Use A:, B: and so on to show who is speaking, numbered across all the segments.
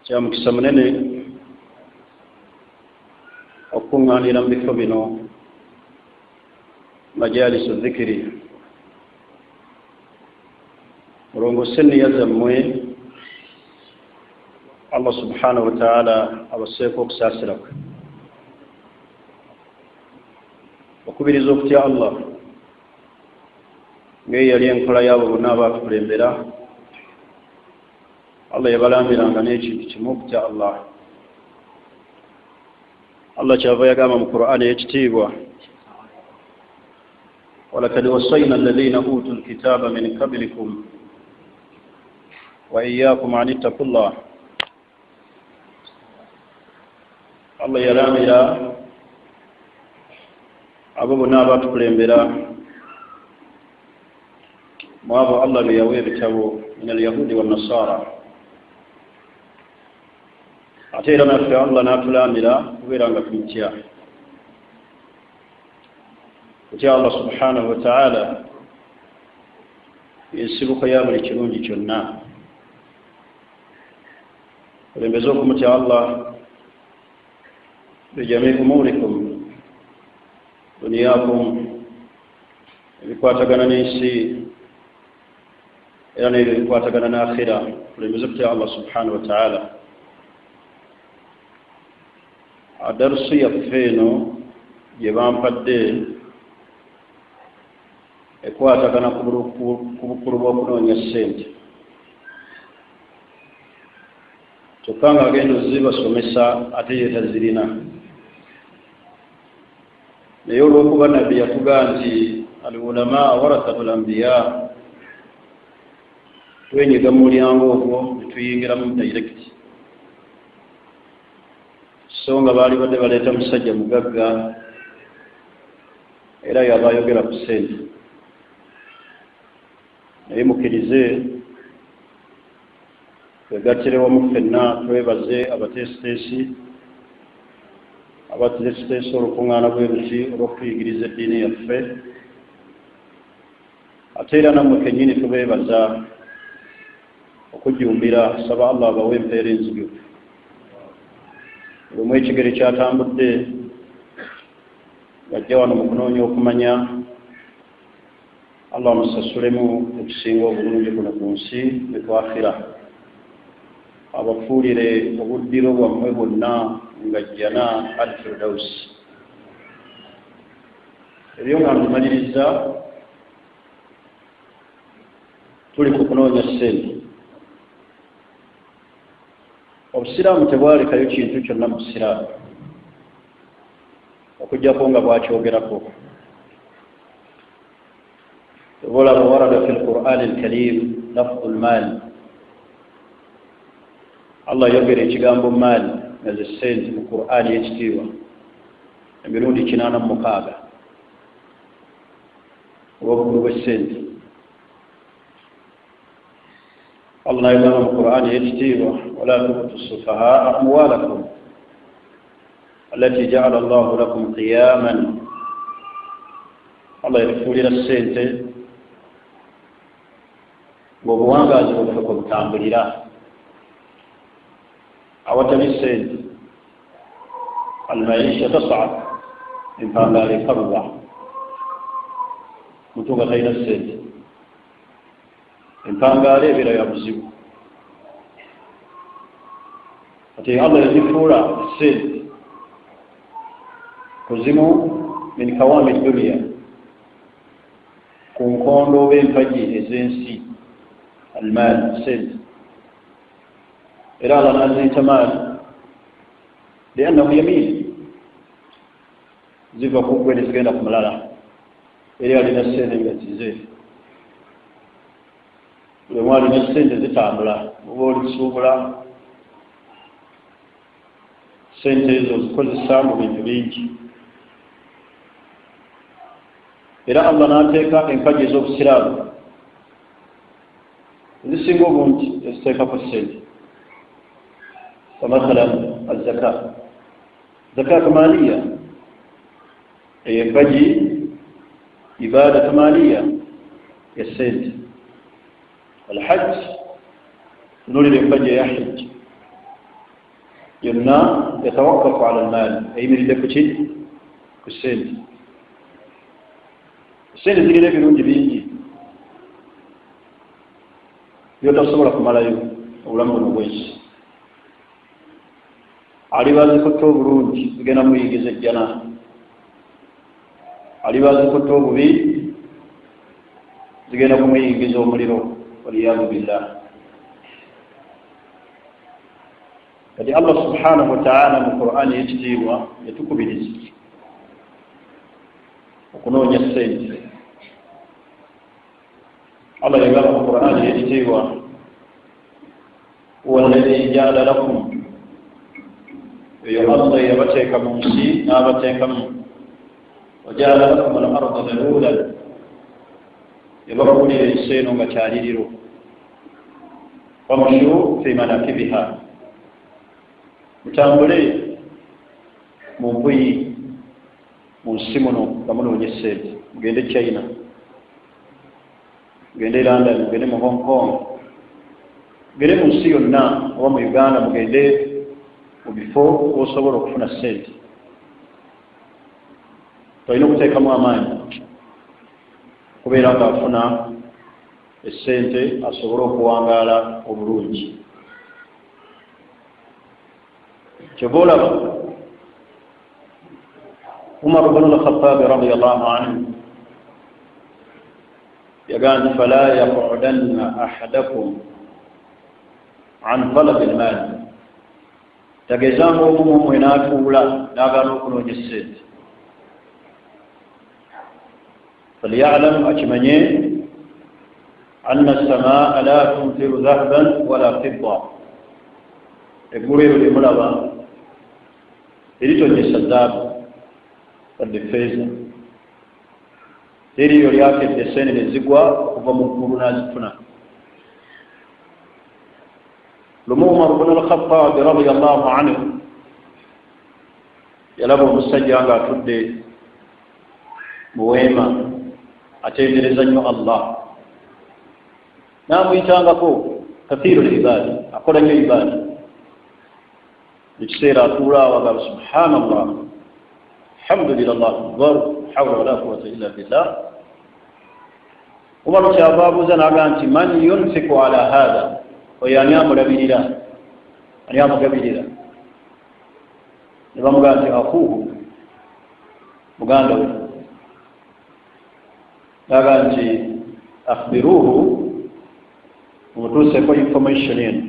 A: kya mukisa munene okuŋŋaanira mu bifo bino majalisu dhikiri mulongose nniya zammwe Allah subhanahu wa ta'ala abaseeko okusaasira kwe okubiriza okutya Allah ng'eyali enkola yaabo bonna abatukulembera Allah yabalambiranga n'ekintu kimu okutya Allah kyava yagamba mu Qur'ani ekitiibwa walakad wassayna alladhina utul kitaba min qablikum wa iyyakum an ittaqullah Allah yalambira abo bonna abatukulembera mu abo Allah be yawa ebitabo min alyahudi wannasara ate era naffe Allah n'atulambira kubeera nga tumutya kutya Allah subhanahu wa ta'ala yensibuko ya buli kirungi kyonna kulembeza okumutya Allah bijami umurikum duniyakum ebikwatagana n'ensi era n'ebyo ebikwatagana n'akhira kulembeza okutya Allah subhanahu wa ta'ala adarusu yaffe eno gye bampadde ekwatagana ku bukulu bw'okunoonya ssente kyokka nga agenda ozibasomesa ate ye tazirina naye olw'okuba nabbi yatugaa nti al-ulama warathatul anbiya twenyiga mu mulyango ogwo netuyingiramu direct so nga baali badde baleeta musajja mugagga era yaba ayogera ku ssente naye mukkirize twegattire wamu ffenna twebaze abateesiteesi abateesiteesi olukuŋŋaana bwe buti olw'okutuyigiriza eddiini yaffe ate era nammwe kennyini tubeebaza okujjumbira saba Allah abawe empeera enzigufu lumu ekigere kyatambudde ng'ajja wano mu kunoonya okumanya Allah amusasulemu ekisinga obulungi kuno ku nsi ne twakhira abafuulire obuddiro bwammwe bwonna nga jjana al-Firdaus ebyo nga ntumaliriza tuli ku kunoonya ssente obusiraamu tebwalekayo kintu kyonna mu busiraamu okujjako nga bwakyogerako olaba warada fi al-Qur'an al-Karim lafdhu al-mal Allah yogera ekigambo maali nga ze ssente mu Qur'ani ekitiibwa emirundi 86 olw'obukulu bw'essente Allah n'ayogera mu Qur'ani ekitiibwa wala tu'tu as-sufahaa amwaalakum allati ja'ala Allahu lakum qiyaman Allah yafuulira ssente ng'obuwangaazi bwaffe kwe butambulira awatali ssente al-maisha tas'ab empangaala ekaluba muntu nga talina ssente empangaala ebeera ya buzibu ate Allah yazifuula ssente kuzimu min kawaami dunya ku nkondo oba empagi ez'ensi almaal ssente era Allah n'aziyita maali liannahu yamin ziva ku ggwe nezigenda ku mulala eri alina ssente nga zize buli omu alina ssente zitambula oba olisuubula ssente ezo zikozesa mu bintu bingi era Allah n'ateeka empagi ez'obusiraamu ezisinga obungi eziteekako ssente فمثلا الزكاة زكاة مالية ينبغي إبادة مالية السيد الحج نولي لفجة يحج يمنا يتوقف على المال أي من لفجة كسين السين زي لك نونج بيجي يتصور لكم على يوم ولم نويس علي بازي كتو بروج بجنا ميجي زجنا علي بازي كتو بي زجنا ميجي زو مريرو والعياذ بالله. فدي الله سبحانه وتعالى من القرآن يجزيوا يتوكو برزق وكنون يسين الله يقول في القرآن يجزيوا هو الذي جعل لكم يغطي يبتيك منسي نابتيك وجعل لكم الأرض ذلولا يبقوا لي السين ومتاريرو ومشوا في مناكبها mutambule mu mbuyi mu nsi muno nga munoonya ssente mugende China mugende London mugende mu Hong Kong mugende mu nsi yonna oba mu Uganda mugende mu bifo osobola okufuna ssente tolina okuteekamu amaanyi okubeera nga afuna essente asobole okuwangaala obulungi. جبولا عمر بن الخطاب رضي الله عنه يقال فلا يقعدن أحدكم عن طلب المال تجزامه مؤمنات أولى لا قالوا كنوا جسد فليعلم أجمعين أن السماء لا تمطر ذهبا ولا فضة يقول لملابا eritonnyesa ddaabu wadde ffeeza eriyo lyakedde eseenene zigwa okuva mu ggulu n'azifuna. lumu Umar bnu al-Khattab radiyallahu anhu yalaba omusajja ng'atudde mu weema atendereza nnyo Allah n'amuyitangako kathiru al-ibaada akola nnyo ibaada ekiseera atuula awagala subhanallah alhamdulillah akbar hawla wala quwwata illa billah. Umar kyava abuuza n'agamba nti man yunfiku ala hadha oyo ani amulabirira ani amugabirira ne bamugamba nti akuuhu muganda we n'agamba nti akhbiruhu mumutuuseeko information eno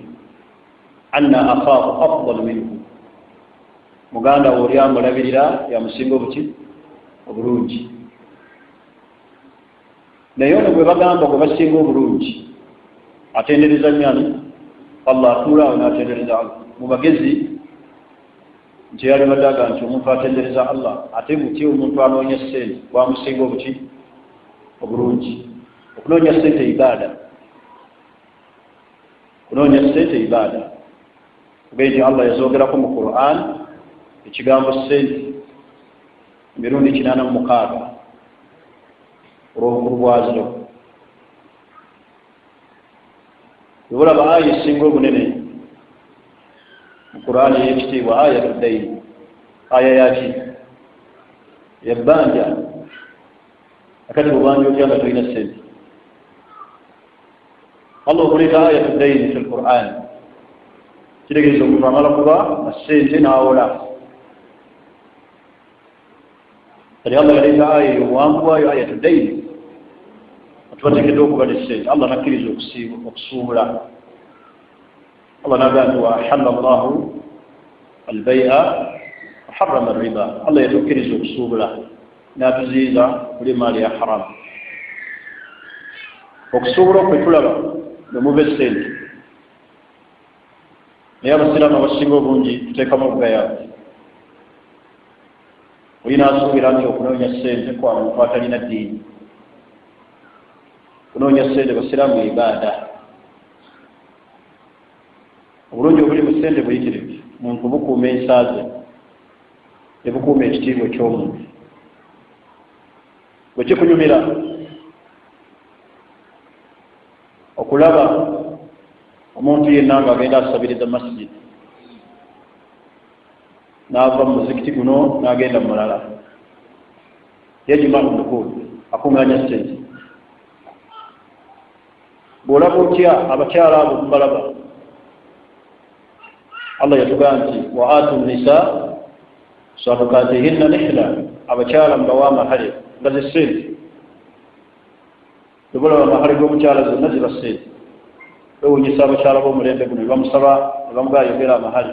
A: anna akhaahu afdal minhu muganda we oli amulabirira yamusinga obuki obulungi naye ono gwe bagamba gwe basinga obulungi atendereza nyani Allah atuula awo n'atendereza Allah mu bagezi nti yali badaga nti omuntu atendereza Allah ate buti omuntu anoonya ssente bwamusinga obuki obulungi. Okunoonya ssente ibaada kunoonya ssente ibaada kubeeti Allah yazoogerako mu Qur'an ekigambo ssente emirundi 86 olw'obukulu bwazo. Olaba aya esinga obunene mu Qur'an ey'ekitiibwa aya tuddayi aya yaki yabbanja akati bubanja otya nga tolina ssente. Allah okuleeta aya tuddayi fi Qur'an kitegeeza omuntu amala kuba na ssente n'awola. kati Allah yaleeta aya eyo obuwanvu bwayo aya tuddayi tubateekeddwa okuba ne ssente. Allah nakkiriza okusuubula. Allah n'agamba nti wa ahalla Allahu al-bay'a wa harrama ar-riba. Allah yatukkiriza okusuubula n'atuziyiza kuli maali ya haram. Okusuubula okwe tulaba ne muba ssente naye abasiraamu abasinga obungi tuteekamu obugayaavu. Olina asuubira nti okunoonya ssente kwa muntu atalina ddiini. Kunoonya ssente basiraamu ibaada. Obulungi obuli mu ssente buyitirivu. Muntu bukuuma ensaaze ne bukuuma ekitiibwa eky'omuntu. Bwe kikunyumira okulaba omuntu yenna ng'agenda asabiriza masjid n'ava mu muzikiti guno n'agenda mulala yajma'u nuqud akunganya ssente bw'olaba otya abakyala abo kubalaba Allah yatugamba nti wa atu nisa sadaqatihinna nihla abakyala mbawa amahale nga ze ssente tebulaba amahale g'omukyala zonna ziba ssente ewunyisa abakyala b'omulembe guno ne bamusaba ne bamugaya yogera amahale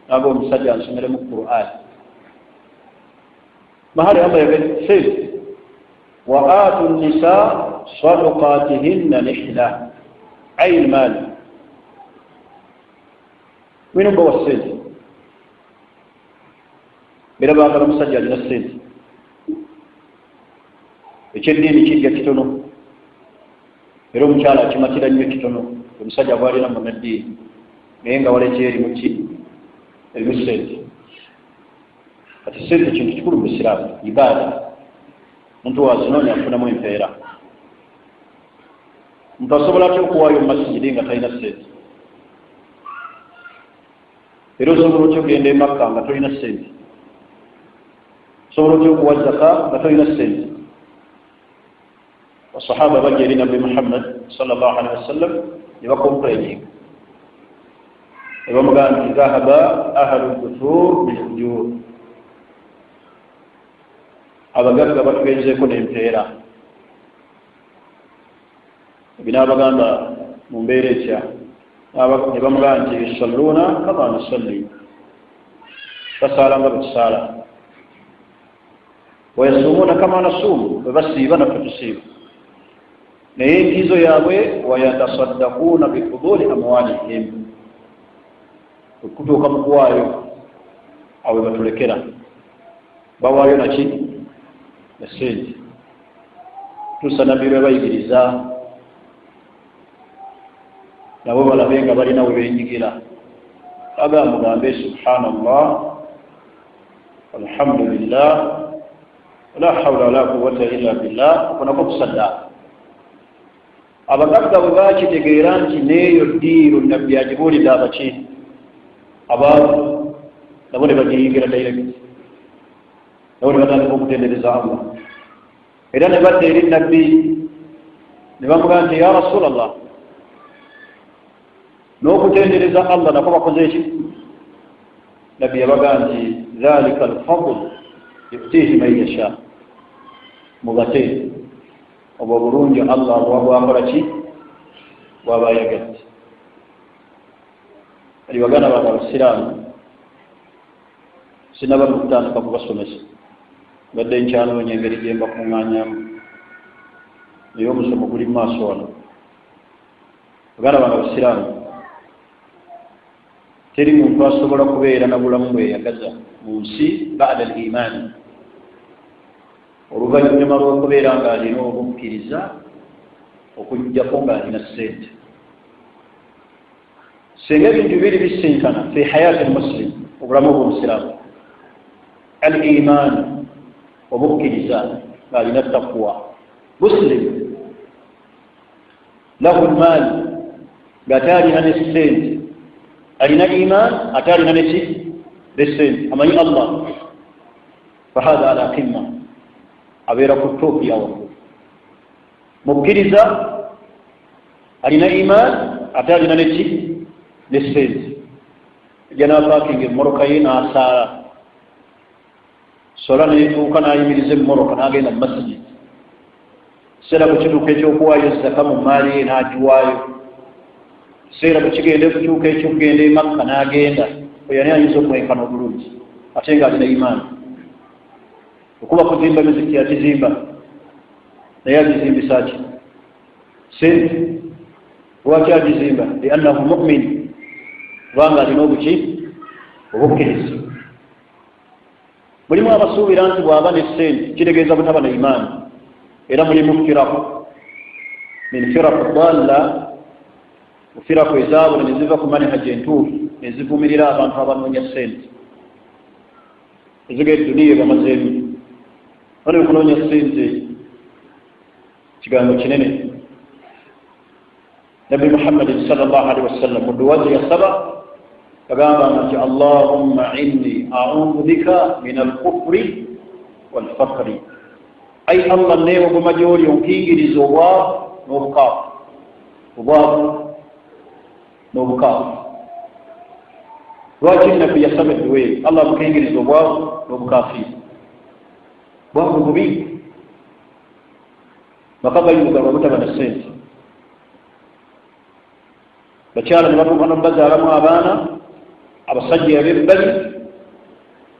A: n'aba omusajja ansomere mu Qur'an mahale Allah yagamba ssente wa atu nisa sadaqatihinna nihla ay al-mal wino bawa ssente era baagala omusajja alina ssente ekyeddiini kijja kitono era omukyala akimatira nnyo kitono omusajja gwalina mu neddiini naye nga walekyo erimu ki erimu ssente kati ssente kintu kikulu mu Isiraamu ibaada omuntu wazinoonya afunamu empeera omuntu asobola atya okuwaayo mu masijidi nga talina ssente era osobola otya okugenda e Makka nga tolina ssente osobola otya okuwa zaka nga tolina ssente basahaba bajja eri nabbi Muhammad sallallahu alaihi wasallam ne bakomplaininga ne bamugamba nti dhahaba ahlu lduthur bilujur abagagga batugenzeeko n'empeera binaabagamba mu mbeera etya ne bamugamba nti yusalluuna kama nusalli basaala nga betusaala wayasuumuuna kama nasuumu bwe basiiba naffe tusiiba naye enkizo yaabwe wayatasaddakuuna bifuduli amwalihim okutuuka mu kuwaayo awe batulekera bawaayo naki na ssente tuusa nabbi lwe bayigiriza nabo balabe nga balina we benyigira aga mugambe subhanallah alhamdulillah la hawla wala quwwata illa billah kunako kusaddaaka abagagga bwe bakitegeera nti neeyo ddiiru nabbi agibuulidde abaki abaavu nabo ne bagiyingira direct nabo ne batandika okutendereza Allah era ne badda eri nabbi ne bamugamba nti ya rasulallah n'okutendereza Allah nako bakoze eki nabbi yabagamba nti dhalika alfadl yutiihi man yasha mugate obwo bulungi Allah bw'akola ki bw'aba ayagadde ali baganda bange abasiraamu sinaba kutandika kubasomesa badde nkyanoonya engeri gye mbakuŋŋaanyamu naye omusomo guli mu maaso wano baganda bange abasiraamu teri muntu asobola kubeera na bulamu bweyagaza mu nsi ba'da al-imaani oluvannyuma lw'okubeera ng'alina obukkiriza okujjako ng'alina ssente singa ebintu bibiri bisinkana fi hayaati muslim obulamu bw'omusiraamu al-imaani obukkiriza ng'alina taqwa muslim lahu al-maal ng'ate alina ne ssente alina iman ate alina neki nesente amanyi Allah fahadha ala qimma abeera ku toopi yawo mukkiriza alina iman ate alina neki nesente ejja n'apaakinga emmoroka ye n'asaala sola netuuka n'ayimiriza emmoroka n'agenda mu masjid kiseera bwe kituuka ekyokuwaayo zaka mu maali ye n'agiwaayo kiseera bwe kigenda okutuuka ekyokugenda e Makka n'agenda oyani ayinza okwenkana obulungi ate nga alina imaani okuba kuzimba miziki yakizimba naye agizimbisa ki sente lwaki agizimba liannahu mu'min kubanga alina obuki obukkiriza mulimu abasuubira nti bw'aba ne ssente kitegeeza butaba na imaani era mulimu firaku min firaku dalla mufiraku ezaabula ne ziva ku manhaji entuufu ne zivumirira abantu abanoonya ssente eziga edduniya bamazeemu bali okunoonya ssente kigambo kinene Nabi Muhammad sallallahu alaihi wasallam muduwazi ya saba kagamba nti Allahumma inni a'udhu bika min al-kufri wal-faqri, ay Allah newe gumajoli onkingiriza obwavu n'obukaafu. Lwaki nabbi yasaba edduwe Allah mukingiriza obwavu n'obukaafiiri? Bwavu bubi, maka gayuga lwabutaba na ssente. Bakyala ne bavuga nobazaalamu abaana, abasajja abebbali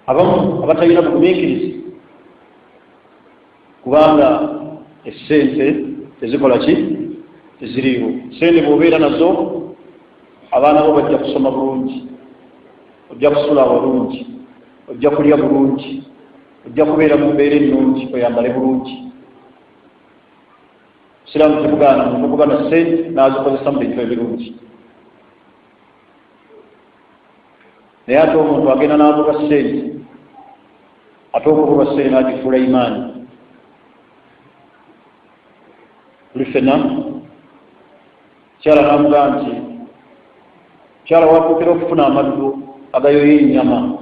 A: abamu abatalina bugumiikiriza kubanga essente tezikola ki? Teziriiwo. Sente bw'obeera nazo abaana bo bajja kusoma bulungi, ojja kusula bulungi, ojja kulya bulungi, ojja kubeera mu mbeera ennungi, oyambale bulungi. Siraamu tebugaana muntu okuba na ssente n'azikozesa mu bintu ebirungi. Naye ate omuntu agenda n'avuba ssente, ate okuvuba ssente n'agifuula imaani. Tuli ffenna kyala n'amuga nti kyala wakuukira okufuna amaddu agayoya ennyama,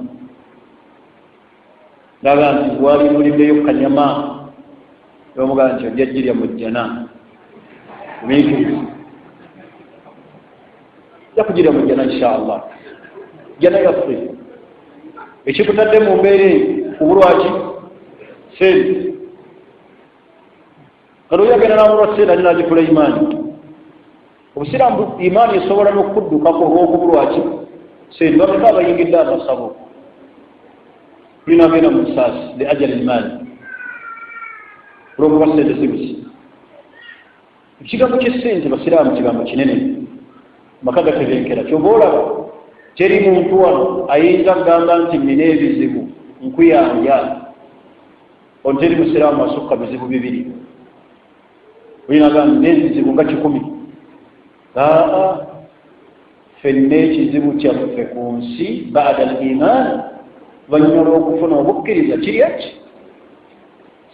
A: naga nti wali mulimbeyo kanyama, omuga nti ojja jirya mu jjana. Bumiikiriza, ojja kugirya mu jjana inshaallah. Jjana yaffe ekikutadde mu mbeera kubulwaki? Sente. Kati oyagenda n'amulwa ssente ate n'agifula imaani. Obusiraamu imaani esobola n'okuddukako olw'okubulwaki? Sente. Bameka abayingidde amasabo, tulina agenda mu kisaasi li ajali imaani olw'okuba ssente zibisi. Ekigambo ky'essente basiraamu kigambo kinene, maka gatebenkera. Kyova olaba teri muntu wano ayinza kugamba nti nina ebizibu nkuyanja, ono teri musiraamu asukka bizibu bibiri. Olina gamba n'ebizibu nga 10. Ffenna ekizibu kyaffe ku nsi baada al-iman, luvannyuma lw'okufuna obukkiriza kirya ki?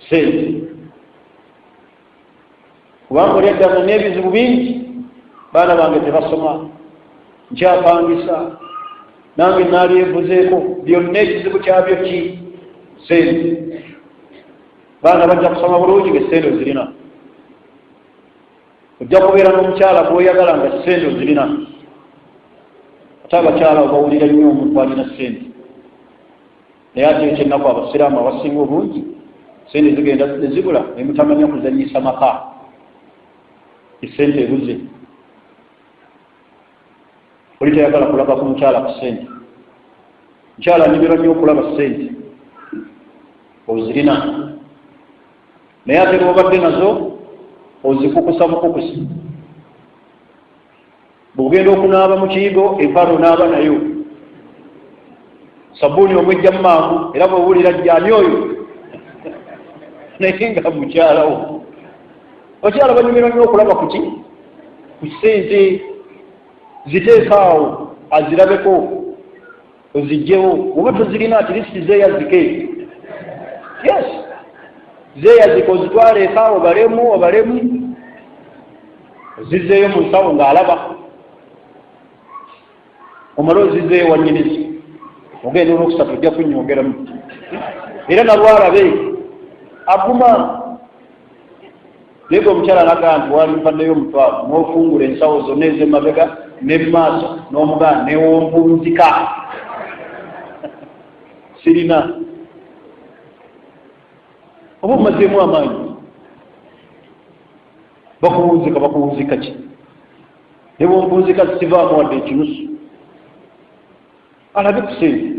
A: Ssente. Kubanga oli addanga n'ebizibu bingi, baana bange tebasoma, nkyapangisa, nange naalyevuzeeko, byonna ekizibu kyabyo ki? Ssente. Baana bajja kusoma bulungi ng'essente ozirina. Ojja kubeera n'omukyala gw'oyagala nga ssente ozirina. Ate abakyala obawulira nnyo omuntu alina ssente. Naye ate ekyennaku abasiraamu abasinga obungi ssente zigenda nezibula, naye mutamanya kuzannyisa maka. Essente ebuze. Oli tayagala kulaba ku mukyala ku ssente. Mukyala anyumirwa nnyo okulaba ssente ozirina, naye ate bw'obadde nazo ozikukusa bukukusi. Bw'ogenda okunaaba mu kiyigo, empale onaaba nayo, sabbuuni omwejja mu mangu, era bw'owulira jjaani oyo naye nga mukyalawo. Abakyala banyumirwa nnyo okulaba ku ki? Ku ssente. Ziteekaawo azirabeko, ozigyewo. Oba tozirina at least zeeyazike. Yes, zeeyazike, ozitwale eka obalemu, ozizzeeyo mu nsawo ng'alaba. Omala ozizzeeyo wannyinizi, ogenda olwokusatu ojja kunnyongeramu. Era nalwalabe aguma. Naye omukyala nagaa nti walimpaddeyo omutwalo, n'ofungula ensawo zonna ez'emabega n'emmaaso, n'omugaa newompunzika. Sirina. Oba omazeemu amaanyi, bakuwunzika ki? Newompunzika zisivaamu wadde ekinusu. Alabe ku ssente,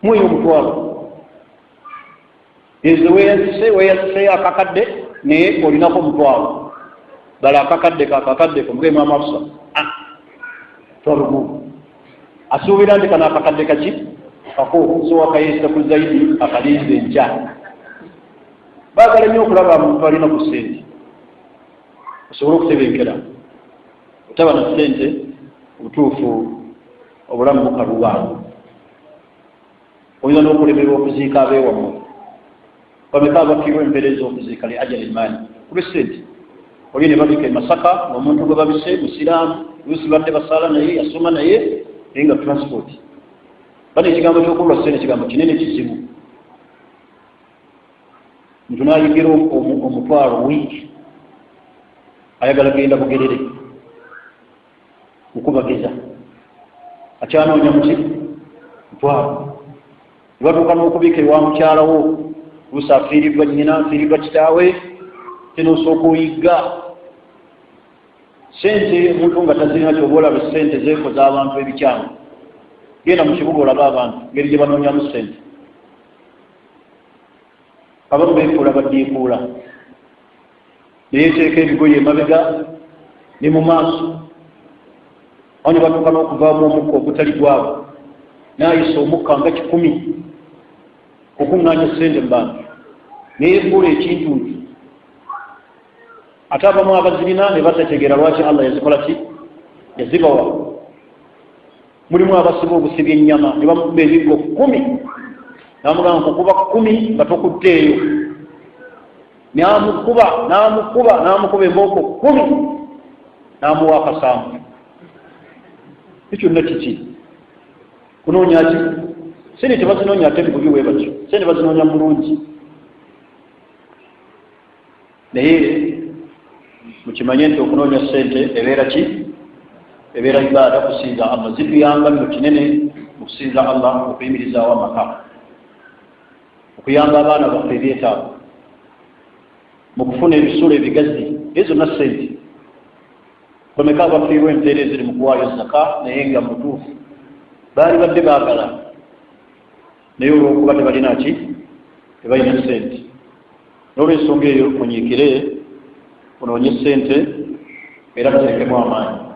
A: mweyo omutwalo. Ezo weeyazise akakadde, naye olinako omutwalo. Bala akakadde komugemu amafusa. Twalugu. Asuubira nti kano akakadde kaki? Kako, so wakayesa ku zaidi akalinze enkya. Baagala nnyo okulaba muntu alina ku ssente. Osobola okutebenkera. Otaba na ssente, obutuufu obulamu bukaluba. Oyinza n'okulemerwa okuziika abeewammwe. Bameka abafiirwa empeereza okuziika li ajali imaani kuba ssente. oli ne babika Masaka omuntu gwe babise musiraamu luusi badde basala naye yasoma naye nga transport bali ekigambo ky'okulwa ssente ekigambo kinene kizibu muntu n'ayigira omutwalo wiiki ayagala genda bugerere okubageza akyanoonya muki mutwalo nebatuuka n'okubika ewa mukyalawo luusi afiiriddwa nnyina afiiriddwa kitaawe tenosooka oyigga sente omuntu nga tazirina kyoba olaba sente zeekoza abantu ebikyamu genda mu kibuga olaba abantu ngeri gye banoonyamu sente abamu beefuula baddiikuula neyeteeka ebigoye emabega ne mu maaso awo ne batuuka n'okuvaamu omukka ogutali gwabo naayisa omukka nga 100 okuŋŋaanya sente mu bantu neyefuula ekintu nti ate abamu abazirina ne batategeera lwaki Allah yazikola ki yazibawa mulimu abasiba obusiba ennyama ne bamukuba ebiggo 10 namugamba kukuba 10 nga tokutteeyo namukuba embooko 10 namuwa akasanvu ekyonna kiki kunoonya ki sente tebazinoonya ate bigubi bwe batyo sente bazinoonya mulungi naye mukimanye nti okunoonya sente ebeera ki ebeera ibaada kusinza Allah zituyamba bino kinene mu kusinza Allah okuyimirizaawo amaka okuyamba abaana baffe ebyetaago mu kufuna ebisulo ebigazi ezo na sente bameka abafiirwa empeera eziri mu kuwaayo zaka naye nga mutuufu baali badde baagala naye olw'okuba tebalina ki tebalina sente n'olwensonga eyo munyiikire onoonye sente era tuteekemu amaanyi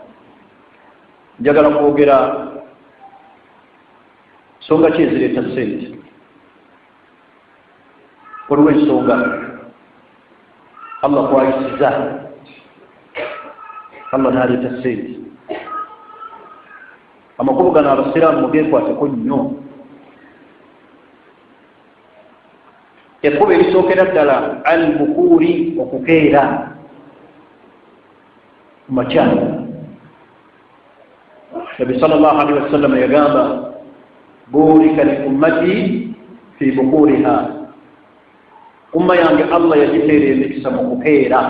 A: njagala kwogera nsonga ki ezireeta sente waliwo ensonga Allah kwayisiza Allah n'aleeta sente amakulu gano abasiraamu mugeekwateko nnyo ekkubo erisookera ddala al-bukuuri okukeera makyana Nabi sallallahu alaihi wasallam yagamba burika li ummati fi bukuriha umma yange Allah yagiteera emikisa mu kukeera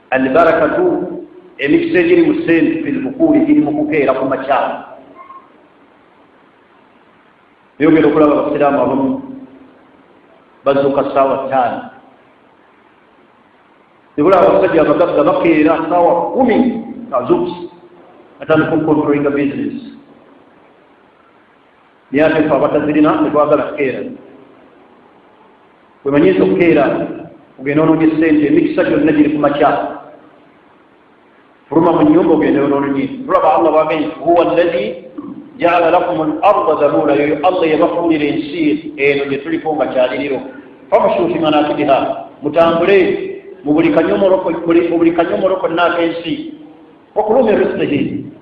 A: albarakatu emikisa egiri mu sente fi bukuri iri mu kukeera ku makyana yogera okulaba abasiraamu abamu bazuuka ssaawa 5 nebula abasajja abagagga bakeera ssaawa 10 azuuki atandika okukontrolinga bizinesi naye ate fe abatazirina netwagala kukeera wemanyiza okukeera ogenda onoonye sente emikisa gyonna giri ku makya fuluma mu nnyumba ogenda onoonye tulaba Allah bwagambye huwa allazi jaala lakum al-arda dhalula yoyo Allah yabafuulira ensi eno gye tuliko nga kyaliriro famshu fi manakibiha mutambule mu buli kanyomolo konna ak'ensi okuluma rizqihi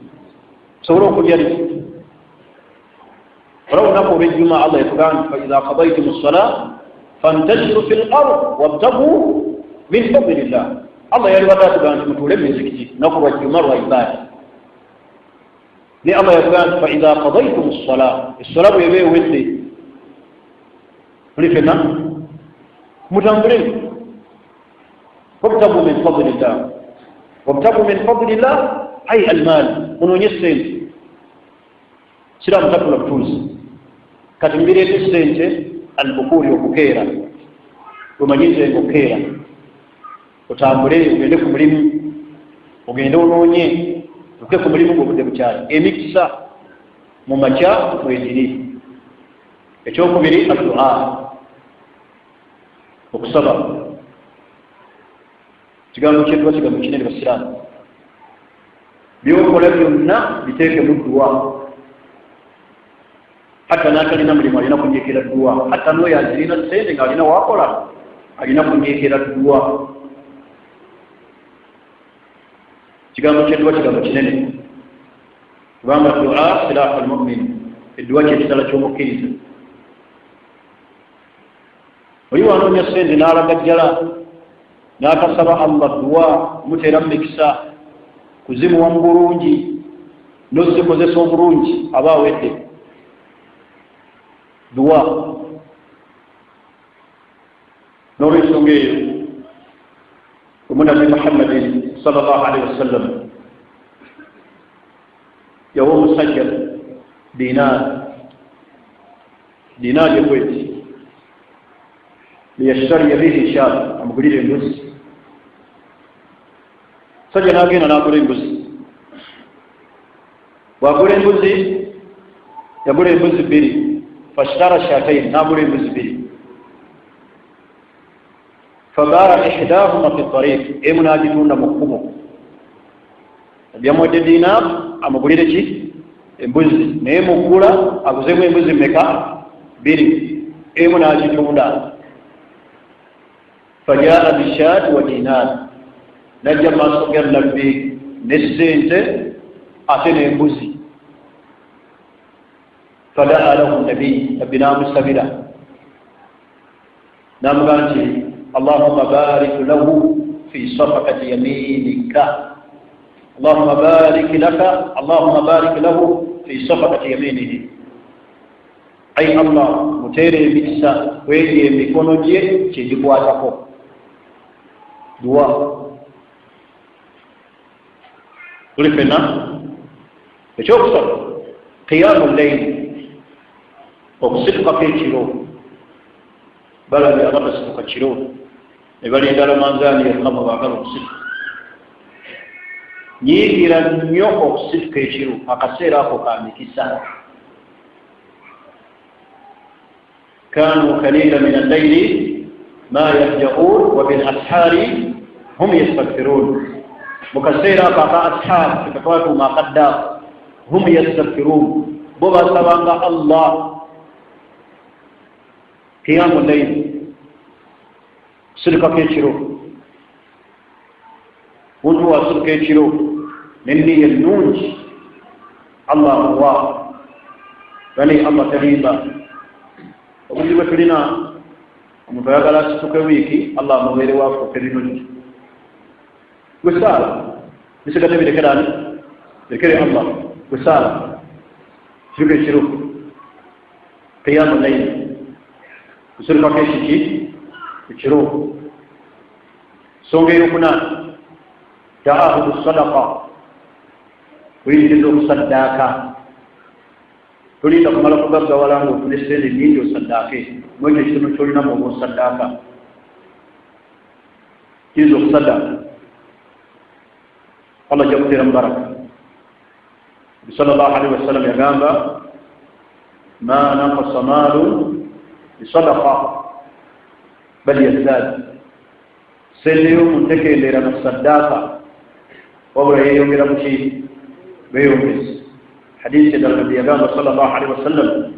A: sobola okulya rizqi olwo olunaku olw'ejjuma Allah yatugamba fa idha qadaytum as-salata fantashiru fil ard wabtagu min fadlillah Allah yali batugamba nti mutuule mu mizikiti naku lwa jjuma lwa ibaada ne Allah yatugamba fa idha qadaytum as-salata as-salatu bw'eba ewedde tuli fenna mutambule wabtagu min fadlillah wabtagu min fadlillah ay almal munoonye sente siraamu takula butuuzi kati mbireete sente albukuuri okukeera wemanyize okukeera otambule ogende ku mulimu ogende onoonye oke ku mulimu gw'obudde bukyali emikisa mu makya mwegiri ekyokubiri addu'a okusaba kigambo kyedduwa kigambo kinene basiraamu byokola byonna biteeke mu dduwa hatta n'atalina mulimu alina kunyeekera dduwa hatta n'oyo azirina sente ng'alina waakola alina kunyeekera dduwa kigambo kyedduwa kigambo kinene kubanga ddu'a silaahu al-mu'min edduwa kyekitala ky'omukkiriza oli wanoonya sente n'alagajjala n'akasaba Allah dua mutera mikisa kuzimu wa bulungi n'ozikozesa obulungi aba awedde dua n'olwensonga eyo omunabi Muhammadin sallallahu alaihi wasallam yawa omusajja dinaari ekweti liyashtariya bihi shaat amugulire embuzi sajja n'agenda n'agula embuzi bw'agula embuzi yagula embuzi bbiri fashtara shaataini n'agula embuzi bbiri fabara ihdahuma fi tariq emu n'agitunda mu kkubo yamuwadde dinaar amugulire ki embuzi naye mugula aguzemu embuzi meka bbiri emu n'agitunda fajaa bishaat wa dinaar najja maaso ga nabbi n'essente ate n'embuzi fadaa lahu nabbi n'amusabira n'amugamba nti allahumma barik lahu fi safaqati yaminika allahumma barik lahu fi safaqati yaminihi ay allah mutere emikisa kweri emikono gye kyegikwatako dua tuli fenna ekyokusaba qiyamu llaili okusituka ekiro balabye abatasituka kiro ne balindala manzaani yekama baagala okusituka nyiigira nnyo okusituka ekiro akaseera ako ka mikisa كانوا قليلا من الليل ما يهجعون وبالأسحار هم يستغفرون مكسيرا بقى أسحار فتواتوا ما قدر هم يستغفرون بابا سبحانه الله قيام الليل سلقا كيشرو ونوا سلقا كيشرو نني النونج الله الله بني الله تريبا obuzi bwe tulina omuntu ayagala asituke wiiki allah amubeere waafuuka ebinungi gwe saala bisigadde birekerani birekere allah gwe saala kiruka ekiro qiyamu layili kusirikako ekiki ekiro songa eyokuna taahudu sadaqa kuyingiza okusaddaaka tulinda kumala kugaggawala nga ofune sente nnyingi osaddaake mwekyo ekitono kyolinamu oba osaddaaka kiyinza okusaddaaka allah ajja kuteera mu baraka sallallahu alaihi wasallam yagamba ma naqasa maalun bisadaqa bal yazdaad sente y'omuntu tekendeera na saddaaka wabula yeeyongera mu ki beeyongezi حديث النبي صلى الله عليه وسلم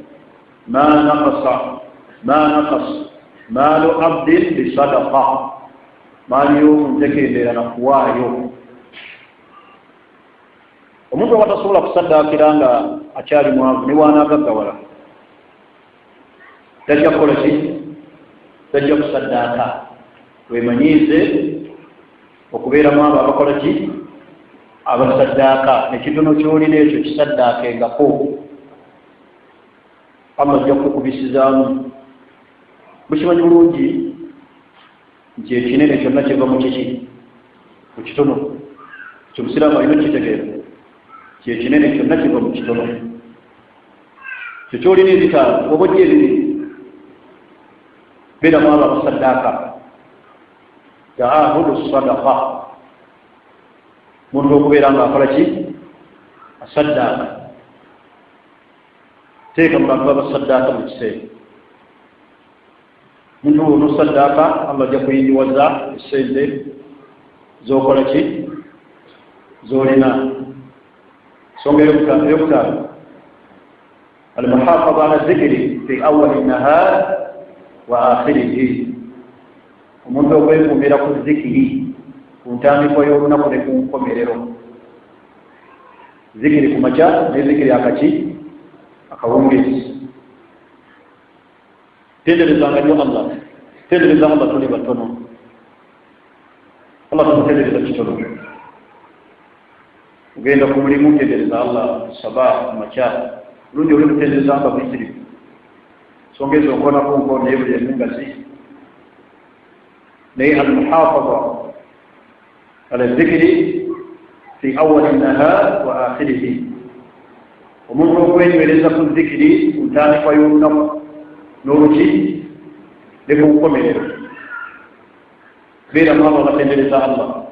A: ما نقص مال عبد بصدقه مال يوم ذكي لنا قوايو omuntu watasobola kusaddaakira nga akyali mwavu ne waanaagaggawala tajja kukola ki tajja kusaddaaka wemanyiize okubeeramu abo abakola ki abasaddaaka ekitono kyolina ekyo kisaddaakengako allah ajja kukubisizaamu mukimanyi bulungi nti ekinene kyonna kiva mu kiki mu kitono kyomusiraamu alina kitegeera ti ekinene kyonna kiva mu kitono kyo kyolina ebitaano oba ojja ebiri beeramu abo abasaddaaka taahudu sadaqa muntu okubeera nga akola ki asaddaaka teeka mu bantu babasaddaaka mu kiseera muntu onosaddaaka allah ajja kuyindiwaza esente zokola ki zolina songa eyokutaano almuhafadha ala zikiri fi awali nahar wa akhirihi omuntu okwekuumira ku zikiri ku ntandikwa y'olunaku ne ku nkomerero zikiri ku makya ne zikiri akaki akawungezi tenderezanga nnyo allah tendereza allah tuli batono Allah tumutegereza kitono ugenda ku mulimu tegereza Allah sabah macha lundi oli kutegereza amba Misiri songeza okona kunko nebu ya ngazi naye al-muhafaza ala dhikri fi awwal an-nahar wa akhirih omuntu okwenywereza ku dhikri utandikwa y'olunaku n'oluki ne ku nkomerero beera mwaba batendereza Allah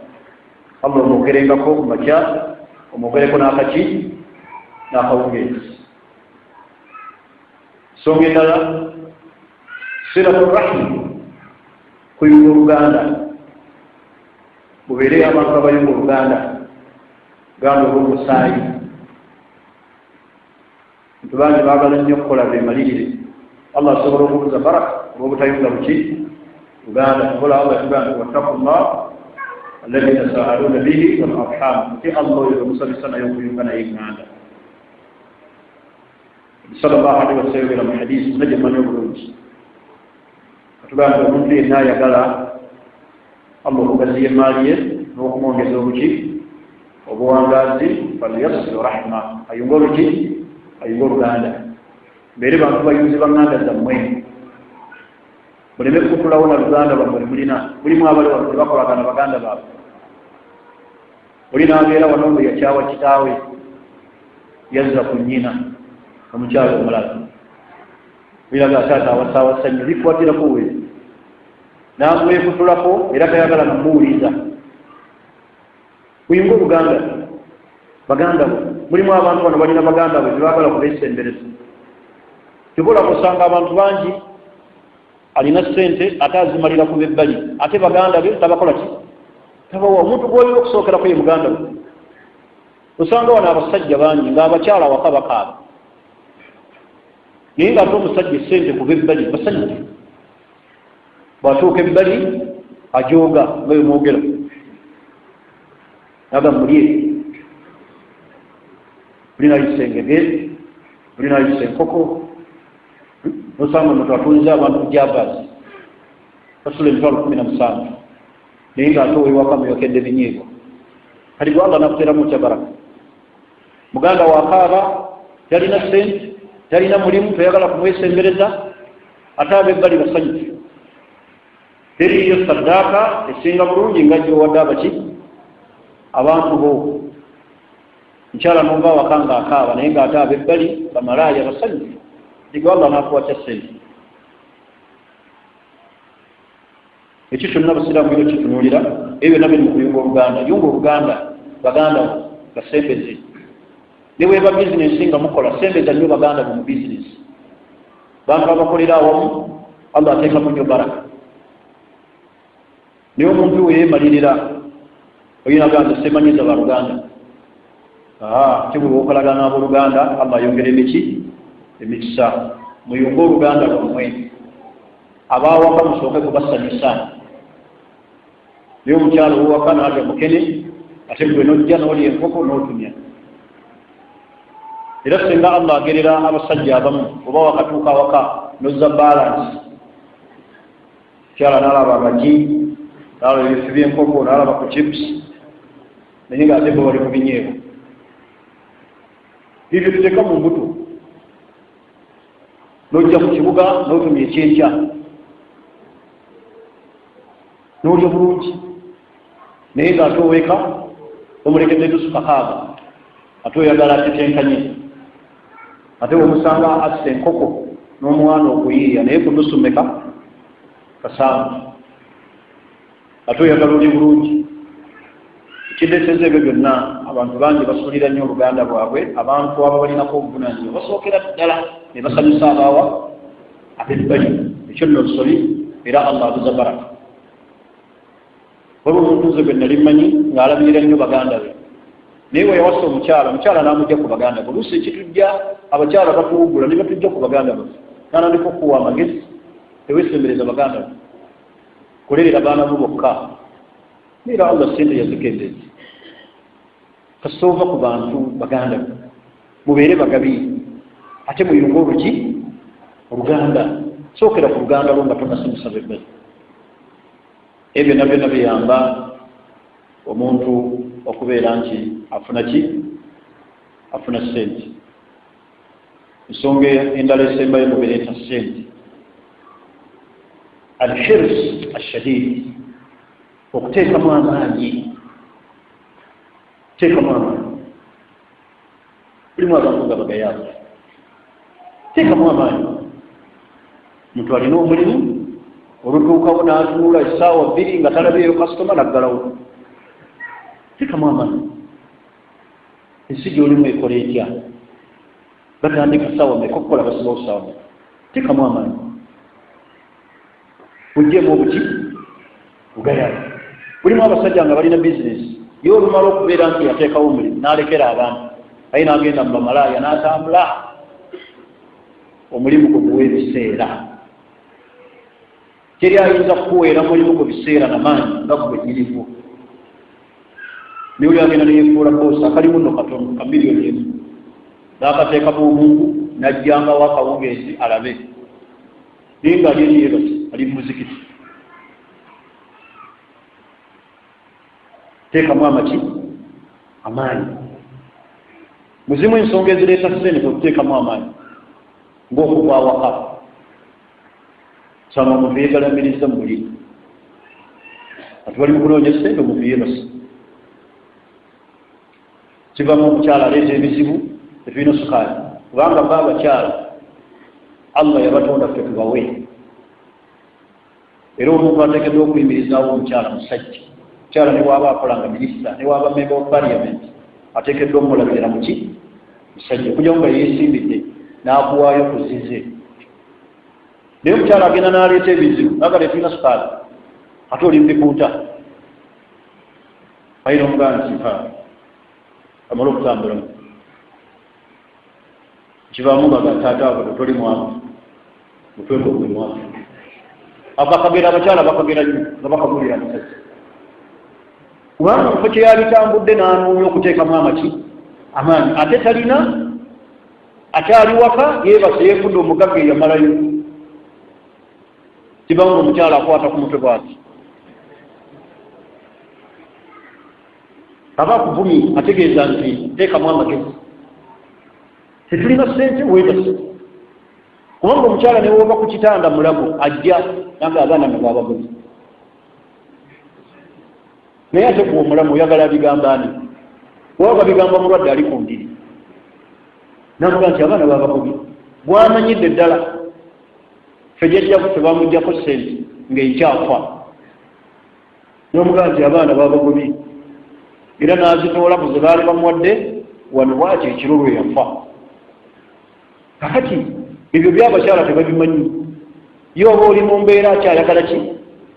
A: omwogerengako ku makya omwogereko n'akaki n'akawungeezi songa endala silatu rahim kuyunga oluganda mubeere abantu abayunga oluganda ganda olw'omusaayi ntu bangi baagala nnyo okukola beemalirire Allah asobola okubuza baraka olw'obutayunga buki luganda tukola Allah yatugamba wattaqullah alladhi tasaaluna bihi wal arham ti Allah oyo musabisa naye okuyunga naye nganda sallallahu alaihi wasallam mu hadisi najamani obulungi atugamba omuntu yenna ayagala Allah okugaziya emaali ye n'okumwongeza obuki obuwangaazi falyassil rahma ayunga oluki ayunga oluganda mbeere bantu bayunzi banganda zammwe muleme kukutulawo na luganda lwammwe mulimu abali wano tebakolagana baganda baabwe oli n'abeera wano mbe yakyawa kitaawe yazza ku nnyina omukyalo omulala biraga taata awasaawasanyo bikwatiraku we namwekutulako era tayagala namuwuliza kuyunga oluganda baganda bwe mulimu abantu bano balina baganda bwe tebagala kubeesembereza kibola kusanga abantu bangi alina ssente ate azimalira ku bebbali ate baganda be tabakola ki tabawa omuntu gwolina okusookerako ye muganda we osanga wano abasajja bangi ng'abakyala waka bakaaba naye nga ate omusajja essente ku bebbali basajja bw'atuuka ebbali ajooga nga bemwogera naga mulye bulinayisa engege bulinayisa enkoko nosanga omuntu atunze abantu kujabazi basula emitwalo 17 naye ng'ate owewaka muyokedde binyiigo kati gwe Allah nakuteeramu kya baraka muganda wakaaba talina ssente talina mulimu toyagala kumwesembereza ate abebbali basanyufu teriyo saddaaka esinga bulungi nga gyowadde abaki abantu bo mukyala nova waka nga akaaba naye ng'ate abebbali bamalaaya basanyufu diga Allah nakuwa kya ssente ekyo kyonna abasiraamu biro kitunuulira ebyo byonna biri mu kuyunga oluganda yunga oluganda baganda basembeze ne bweba bizinesi nga mukola sembeza nnyo baganda bo mu bizinesi bantu abakolera awamu Allah ateekamu nnyo baraka naye omuntu weyeemalirira oyina ganda semanyiza baluganda kibwe okolagana abooluganda Allah ayongera emiki emikisa muyunga oluganda lwammwe abaawaka musooke kubasanyusa naye omukyalo owaka naaja mukene ate gwe nojja n'oli enkoko n'otumya era singa Allah agerera abasajja abamu oba wakatuuka waka nozza balansi mukyala n'alaba amagi n'alaba ebifi by'enkoko n'alaba ku chips naye ng'ate bo bali ku binyeebo ebyo tuteeka mu mbuto n'ojja ku kibuga n'otumya ekyenkya n'olya bulungi naye ng'ate oweka omulekedde lusuka kaaga ate oyagala atetenkanye ate omusanga asisa enkoko n'omwana okuyiiya naye ku nusu meka kasanvu ate oyagala oli bulungi ekiddeseza ebyo byonna abantu bangi basulira nnyo oluganda bwabwe abantu abo balinako obuvunaanyizibwa basookera ddala ne basanyusa abaawa abebbali ekyo nno lusobi era Allah abuza baraka waliwo omuntu nze gwe nali mmanyi ng'alabirira nnyo baganda be naye we yawasa omukyala n'amujja ku baganda be oluusi ekitujja abakyala batuwugula ne batujja ku baganda be n'anandika okuwa amagezi teweesembereza baganda be kulerera baana bo bokka era Allah sente yazikendezi kasova ku bantu baganda be mubeere bagabi ate muyunga oluki oluganda sookera ku luganda lwo nga tonasanyusa bebbali ebyo nabyo biyamba omuntu okubeera nti afuna ki afuna ssente. Ensonga endala esembayo mu bireeta ssente alhirs ashadid, okuteekamu amaanyi. Teekamu amaanyi, bulimu abantu nga bagayaavu. Teekamu amaanyi. Omuntu alina omulimu olutuukawo n'atuula essaawa 2 nga talabyeyo kasitoma naggalawo. Teekamu amaanyi. Ensi gy'olimu ekola etya? Batandika ssaawa mmeka okukola basibawo ssaawa mmeka? Teekamu amaanyi. Bugyemu obuki bugayaavu. Bulimu abasajja nga balina bizinesi ye olumala okubeera nti yateekawo omulimu n'alekera abantu aye n'agenda mu bamalaaya n'atambula. Omulimu guguwa ebiseera. Teri ayinza kukuweera mulimu ku biseera namaanyi nga gwe nyirivu. Niyo agenda neyefuula boosi akalimu nno katono ka miliyoni emu n'akateeka mu omuntu n'ajjangawo akawungeezi alabe naye nga ali eriyebasi ali mu muzikiti. Teekamu amaki amaanyi. Muzimu ensonga ezireeta ssente okuteekamu amaanyi ng'okugwa awaka. Sanga omuntu yeegalamiriza mu buli ati bali mu kunoonya ssente omuntu yeebasi. Kivamu omukyala aleeta ebizibu ebirina sukaali kubanga ba abakyala Allah yabatonda ffe tubawe. Era omuntu ateekeddwa okuyimirizaawo omukyala musajja. Omukyala ne waaba akolanga minisita ne waaba member of parliament ateekeddwa omulabirira muki musajja okujja nga yeesimbidde n'akuwaayo kuzize. Naye omukyala agenda n'aleeta ebizibu agala tulina sukaali ate oli mbikunta ayina omuganda kifa amala okutambulamu kivaamu nga taata wabo toli mwavu mutweko gwe mwavu. Abakagera abakyala bakagera nnyo nga bakagulira amusajja kubanga mufo kye yalitambudde n'anoonya okuteekamu amaki amaanyi ate talina akyali waka yeebase yeefudde omugagga eyamalayo. Kivaamu omukyala akwata ku mutwe bwati aba akuvumye ategeeza nti teekamu amagezi. Tetulina ssente weebase kubanga omukyala ne woova ku kitanda mulago ajja nanga abaana ne baabagozi naye ate kuwa omulamu oyagala bigamba ani? Waba bigamba mulwadde ali ku ndiri namuga nti abaana baabagozi bwamanyidde ddala ffe jjajjaffe tebamuggyako ssente ng'enkyafa n'omuga nti abaana baabagobi era n'azitoola mu ze baali bamuwadde wano bwaki ekiro lwe yafa. Kakati ebyo byabakyala tebabimanyi. Ye oba oli mu mbeera akyayagala ki?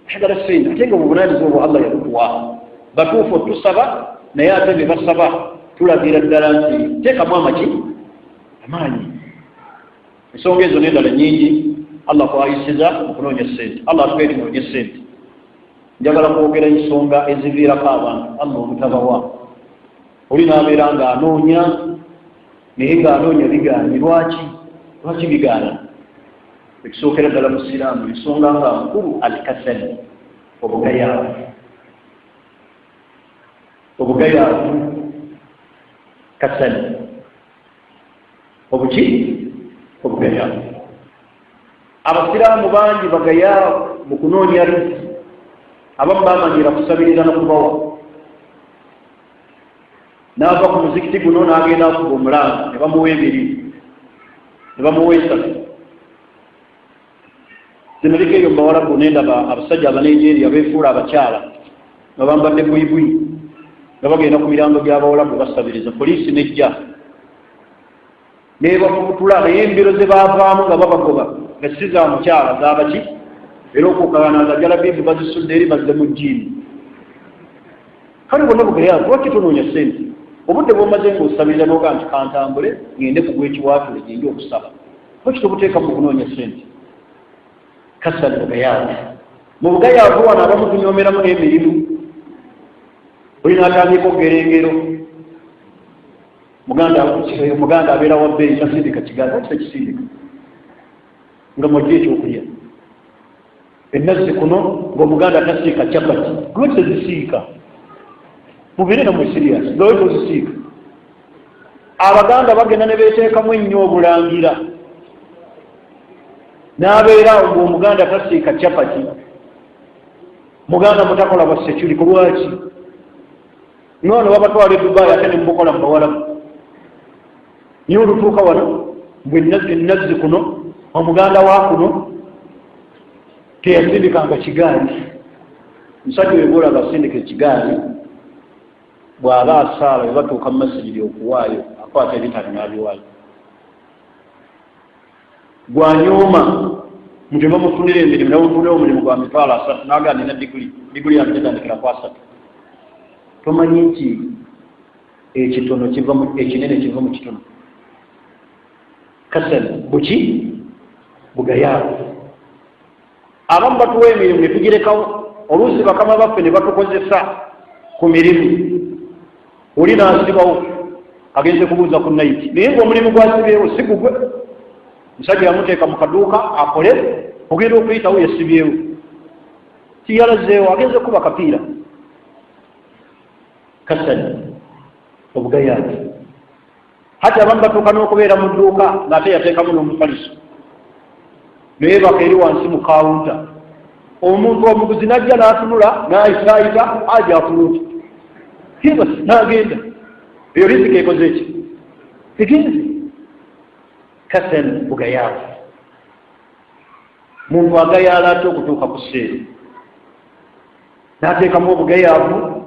A: Ayagala ssente ate nga obuvunaanyizibwa obwo Allah yabukuwa. Batuufu tusaba naye ate ne basaba tulagira ddala nti teekamu amaki amaanyi. Ensonga ezo n'endala nnyingi Allah kwayisiza okunoonya ssente. Allah atubeere tunoonya ssente. Njagala kwogera ensonga eziviirako abantu Allah obutabawa. Oli n'abeera ng'anoonya naye ng'anoonya bigaanyi. Lwaki bigaana? Ekisookera ddala mu Siraamu ensonga nga nkulu al-kasali, obugayaavu. Obugayaavu kasali. Obuki? Obugayaavu. Abasiraamu bangi bagayaavu mu kunoonya riziki. Abamu bamanyira kusabiriza n'okubawa. N'ava ku muzikiti guno n'agenda akuba omulanga ne bamuwa emirimu ne bamuwa esatu. Zinalika eyo mbawalabu n'endaba abasajja Abanigeria beefuula abakyala nga bambadde bwibwi nga bagenda ku mirambo gy'abawalabu basabiriza. Poliisi nejja n'ebakubutula naye embiro ze baavaamu nga babagoba nga si za mukyala zaabaki era okukaanaza jalabibu bazisudde eri bazze mu jjiini. Kale bonna bugayaavu lwaki tunoonya ssente? Obudde bw'omaze ng'osabiriza n'ogaa nti kantambule ngende kugwa ekiwaatule gende okusaba. Lwaki tobuteeka mu kunoonya ssente? Kasali bugayaavu. Mu bugayaavu wano abamu tunyoomeramu n'emirimu. Oli n'atandika okugerengero. Muganda abeera wa bbeeyi tasindika kigaza lwaki tekisindika? Nga mwajja ekyokulya. Ennazzi kuno ng'omuganda tasiika capati lwaki tezisiika? mubire namwe serious ndowe tozisiika. Abaganda bagenda ne beteekamu ennyo obulangira n'abeera ng'omuganda tasiika capati, muganda mutakola bwa security ku lwaki nono babatwala e Dubai ate ne mubukola mu Bawarabu niyo olutuuka wano mbwe nazzi kuno omuganda wa kuno teyasindikanga kigaali. Musajja webola basindika ekigaali bw'aba asaala we batuuka mu masijidi okuwaayo akwata ebitali n'abiwaayo. Gwanyooma mutema mufunire emirimu namufunire omulimu gwa mitwalo 3 n'agamba nina diguli yange netandikira ku 3. Tomanyi nti ekitono ekinene kiva mu kitono. Kasani buki bugayaavu. Abamu batuwa emirimu ne tugirekawo oluusi bakama baffe ne batukozesa ku mirimu. Oli n'asibawo agenze kubuuza ku naiti naye ng'omulimu gwasibeewo si gugwe. Musajja yamuteeka mu kaduuka akole ogenda okuyitawo yasibyewo tiyalazeewo agenze kuba kapiira. Kasani obugayaavu. Hati abamu batuuka n'okubeera mu dduuka ng'ate yateekamu n'omufaliso neyeebaka eri wansi mu kawunta. Omuntu omuguzi n'ajja n'atunula n'ayitaayita ajja afuluuta kibasi n'agenda. Eyo riziki ekoze eki egenze. Kasani bugayaavu. Muntu agayaala ate okutuuka ku sseere n'ateekamu obugayaavu.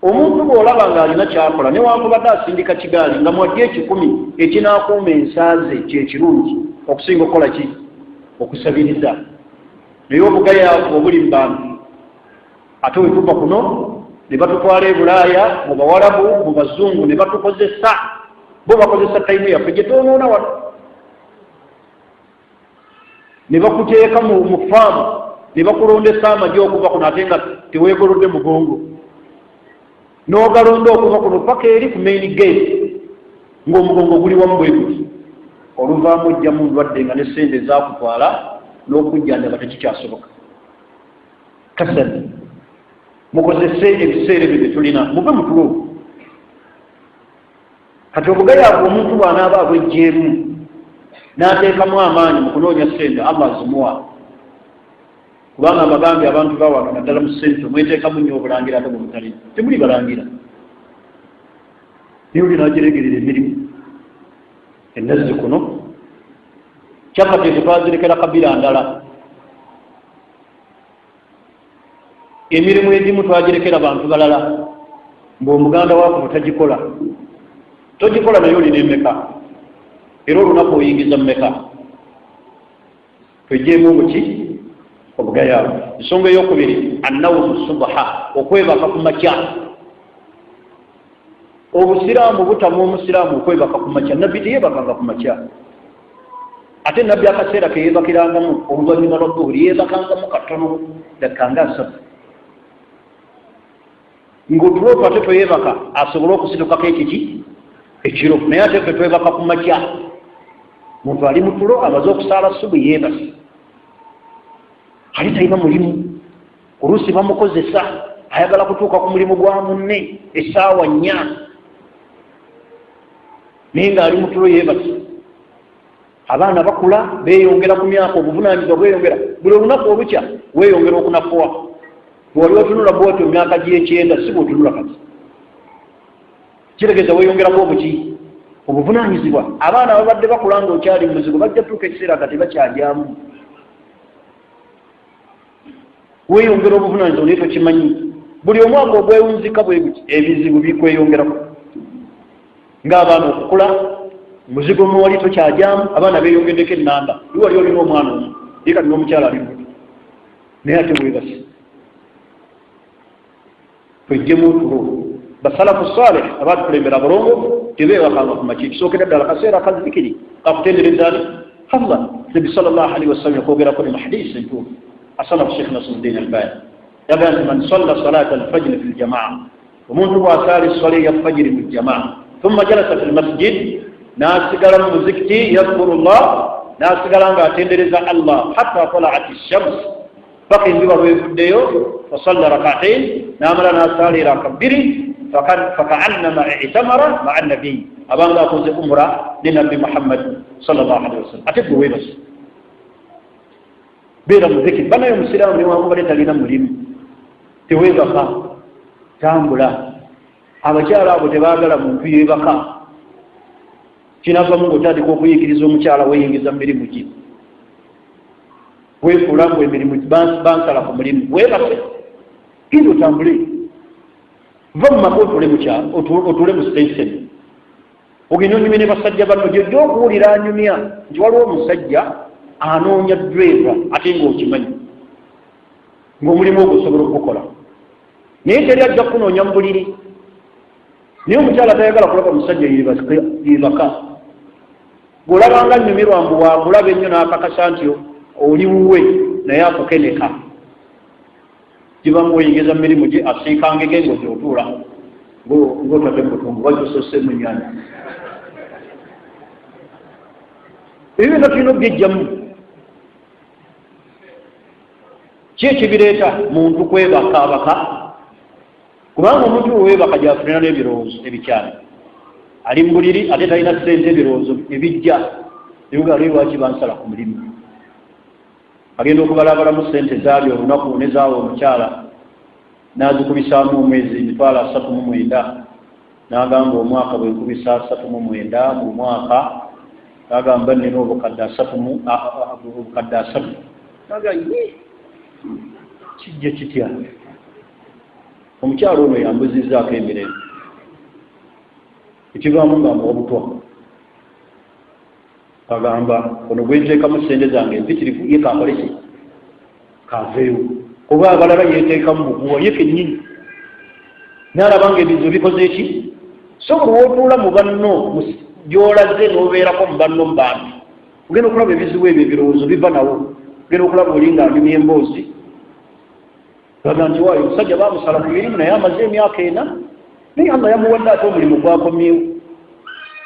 A: Omuntu bw'olaba ng'alina kyakola newankubadde asindika kigaali nga mwadde 10 ekinaakuuma ensaaze kyekirungi okusinga okukola ki okusabiriza. Naye obugayaavu obuli mu bantu ate wetuva kuno ne batutwala e Bulaaya mu Bawarabu mu Bazungu ne batukozesa bo bakozesa tayimu yaffe gye twonoona wano ne bakuteeka mu faamu ne bakulondesa amagi okuva kuno ate nga teweegolodde mugongo n'ogalonda okuva kuno paka eri ku main gate ng'omugongo guli wamu bwe guti. Oluvaamu ojjamu ndwadde nga ne sente zaakutwala n'okujjanjaba tekikyasoboka. Kasani mukozese ebiseera ebyo bye tulina muve mu tulo. Kati obugayaavu omuntu bw'anaaba abwejjeemu n'ateekamu amaanyi mu kunoonya sente Allah azimuwa. Kubanga abagambye abantu bawaga naddala mu sente mweteekamu nnyo obulangira ate bwemutalina temuli balangira. Niyo linagiregerera emirimu ennazzi kuno capati ezo twazirekera kabira ndala. Emirimu egimu twagirekera bantu balala ng'omuganda waako tagikola. Togikola naye olina emmeka era olunaku oyingiza mmeka. Twejjeemu obuki obugayaavu. Ensonga ey'okubiri annawmu subha okwebaka ku makya. Obusiraamu butamu omusiraamu okwebaka ku makya. Nabbi teyeebakanga ku makya ate nabbi akaseera keyeebakirangamu oluvannyuma lwa dhuhuri yeebakangamu katono dakkanga 3 ng'otuloota ate tweyeebaka asobole okusitukako ekiki ekiro naye ate ffe twebaka ku makya. Muntu ali mu tulo amaze okusaala subu yeebase ali talina mulimu oluusi bamukozesa ayagala kutuuka ku mulimu gwa munne essaawa 4 naye ng'ali mu tulo yeebase. Abaana bakula beeyongera ku myaka obuvunaanyizibwa bweyongera buli olunaku olukya weeyongera okunafuwa. Bw'oli otunula bwotyo myaka gy'ekyenda si bw'otunula kati kiregeeza weeyongerako obuki obuvunaanyizibwa. Abaana babadde bakula ng'okyali mu muzigo bajja tuuka ekiseera kati bakyajyamu weeyongera obuvunaanyizibwa naye tokimanyi. Buli omwaka ogwewunzika bwe guti ebizibu bikweyongerako ng'abaana okukula muzigo muwali tokyajyamu abaana beeyongeddeko ennamba. Liwali olina omwana omu ye kati n'omukyala ali muto naye ate bwebasi. Twejjemu otulo. Basalafu salih abaatukulembera abalongo tebeebakanga ku makya. Kisookera ddala kaseera akazikiri kakutendereza ani Allah Nabi sallallahu alaihi wasallam yakwogerako ne mu hadisi entuufu asalafu Sheikh Nasruddin Albani yagamba nti man salla salata alfajiri fi ljamaa omuntu bw'asaala esswala eya fajiri mu jamaa thumma jalasa fi lmasjid n'asigala mu muzikiti yadhkuru llah n'asigala ng'atendereza Allah hatta talaat shams paka enjuba lwevuddeyo fasalla rakatain n'amala n'asaala eraka 2 فكأنما اعتمر مع النبي أبان أخذ أمرا لنبي محمد صلى الله عليه وسلم أتبقوا بس بيرا مذكر بنا يوم السلام لما أمرت لنا مريم تويبقى تامبلا abakyala abo tebaagala muntu yeebaka kinavamu ng'otandika okuyigiriza omukyala weeyingiza mu mirimu ki weefuula ngu emirimu bansala ku mulimu weebase genda otambule va mu maka otuule mukyala otuule mu station ogenda onyumye ne basajja banno gyojja okuwulira anyumya nti waliwo omusajja anoonya driver ate ng'okimanyi ng'omulimu ogwo osobola okugukola naye teri ajja kunoonya mu buliri naye omukyala tayagala kulaba omusajja yeebaka bw'olabanga nnyumirwa mbu wakulaba ennyo n'akakasa nti oli wuwe naye akukeneka kibamu weyingiza mu mirimu gye asiikanga egengo gyotuula ng'otadde mutungu wajosose mu nnyanja ebyo byonna tulina obyejjamu ki ekibireeta muntu kwebakaabaka kubanga omuntu weebaka gyafunira n'ebirowoozo ebikyala ali mu buliri ate talina ssente ebirowoozo ebijja ebiga lwaki bansala ku mulimu agenda okubalabalamu ssente zaali olunaku ne zaawa omukyala n'azikubisaamu omwezi 39 n'agamba omwaka bwenkubisa 39 mu mwaka n'agamba nina obukadde 3 n'agamba kijja kitya omukyalo ono yambuzizzaako emirembe ekivaamu ngamba obutwa agamba ono gwenteekamu sente zange empitirivu ye kakoleki kaveewo oba abalala yeteekamu buguwa ye kennyini naalabanga ebizibu bikoze eki so olwootuula mu banno gy'olaze n'obeerako mu banno mu bantu ogenda okulaba ebizibu ebyo ebirowoozo biva nawo ogenda okulaba olinga anyumya emboozi baga nti waayo omusajja baamusala ku mirimu naye amaze emyaka 4 naye Allah yamuwadde ate omulimu gwakomyewo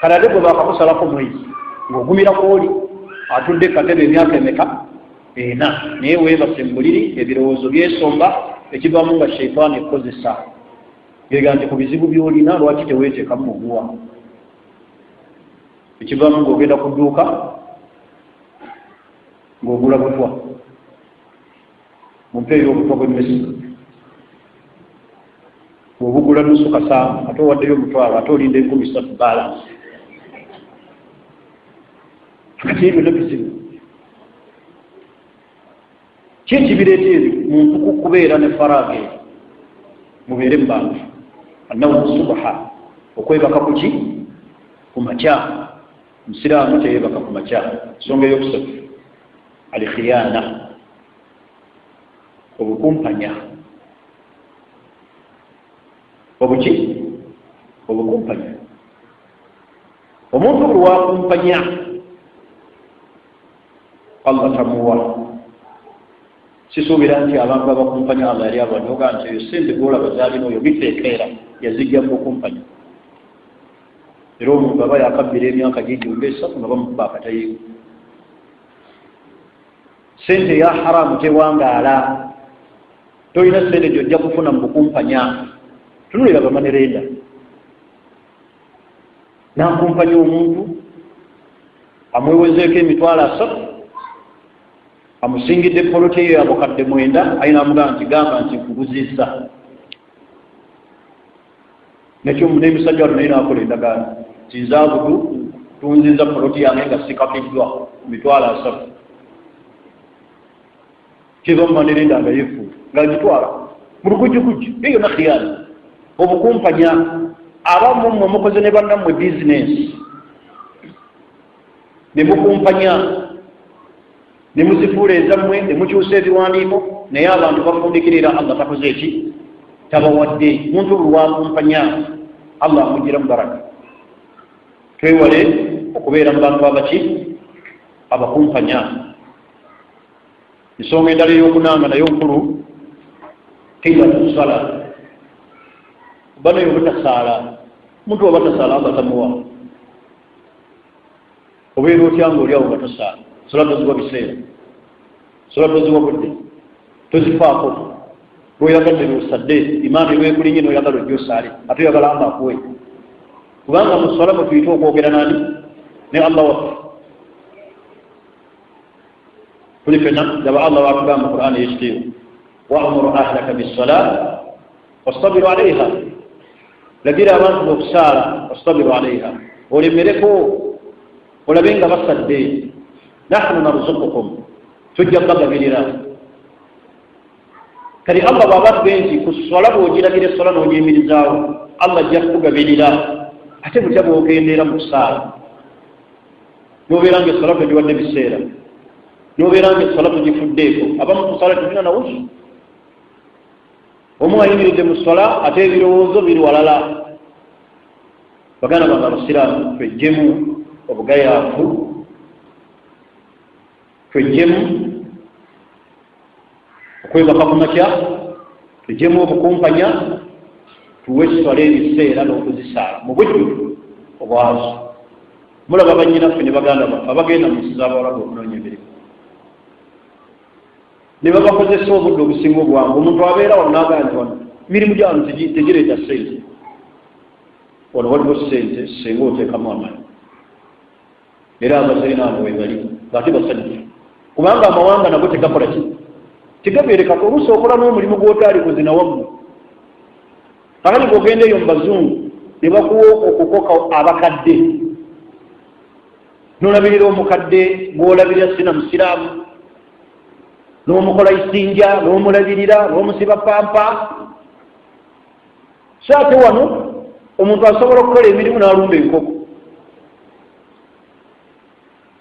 A: kale ate gwe baakamusalako mwezi ng'ogumira kwoli atudde katebe emyaka emeka 4 naye weebase mu buliri ebirowoozo byesomba ekivaamu nga sheitaani ekozesa gega nti ku bizibu by'olina lwaki teweeteekamu muguwa ekivaamu ng'ogenda ku dduuka ng'ogula butwa mumpeeyo obutwa bw'emmesi bw'obugula nusu kasaamu ate owaddeyo omutwalo ate olinda 13 balance kati ebyo nebizibu ki ekibireeta ebyo muntu kukubeera ne farage mubeere mu bantu annawmu subha okwebaka kuki ku makya omusiraamu teyeebaka ku makya nsonga eyokusatu alikhiyana obukumpanya obuki obukumpanya omuntu buli wakumpanya Allah tamuwa sisuubira nti abantu abakumpanya Allah yali abanyoga nti eyo sente gwolaba zaalina oyo biteekeera yazijja mu kumpanya era omuntu aba yakabbira emyaka gijjumba 3 nga bamukuba akatayigo sente ya haramu tewangaala tolina sente gyojja kufuna mu bukumpanya tunulira bamanerenda nakumpanya omuntu amwewezeeko emitwalo 3 amusingidde poloti eyo abukadde 9 ayina amugamba nti gamba nti nkuguzizza nekyo n'emisajja wano naye naakola endagaano nti nzaabudu tunzizza poloti yange nga sikapiddwa ku mitwalo 3 kiva mumanerenda nga yefuuta nga gitwala mu lugujjugujju eyo na khiyana obukumpanya abamu mmwe mukoze ne bannammwe bizinesi ne mukumpanya ne muzifuula ezammwe ne mukyusa ebiwandiiko naye abantu bafundikirira Allah takoze eki tabawadde muntu buli wakumpanya Allah amugira mu baraka twewale okubeera mu bantu abaki abakumpanya ensonga endala ey'okunanga naye nkulu qillatu sala bano yobutasaala omuntu oba tasaala aba tamuwa obeera otya nga oliawo nga tosaala sola toziwa biseera sola toziwa budde tozifaako lwoyagadde lwosadde imaani lwekulinye noyagala ojjosaale ate oyagala Allah akuwe kubanga mu swala mutuyita okwogera nani ne Allah waffe kuli fena daba Allah wakugamba mu Qur'ani ekitiibwa wa'muru ahlaka bis-salat wastabiru 'alayha lagira abantu okusaala wastabiru 'alayha olemereko olabe nga basadde nahnu narzuqukum tujja bagabirira kali Allah bw'abatugamba nti ku swala bw'ogiragira esswala n'ogiyimirizaawo Allah ajja kukugabirira ate butya bw'ogendeera mu kusaala n'obeera nga esswala togiwadde biseera n'obeera nga esswala togifuddeeko abamu tusaala tulina nawuzu omu ayimiridde mu swala ate ebirowoozo biri walala baganda bange abasiraamu twejjemu obugayaavu twejjemu okwebaka ku makya tujjemu obukumpanya tuwe esswala ebiseera n'okuzisaala mu bujjuvu obwazo mulaba bannyinaffe ne baganda baffe abagenda mu nsi z'abawalabu okunoonya emirimu ne babakozesa obudde obusinga obwangu omuntu abeera wano n'agamba nti wano mirimu gyano tegireeta ssente wano waliwo ssente singa oteekamu amaanyi era abazirinaano webali ng'ate basajja kubanga amawanga nago tegakola ki tegabeereka oluusi okola n'omulimu gw'otaali kuzina wammwe kakati bw'ogenda eyo mu bazungu ne bakuwa okukoka abakadde n'olabirira omukadde gw'olabirira sina musiraamu n'omukola isinja n'omulabirira n'omusiba pampa so ate wano omuntu asobola okukola emirimu n'alumba enkoko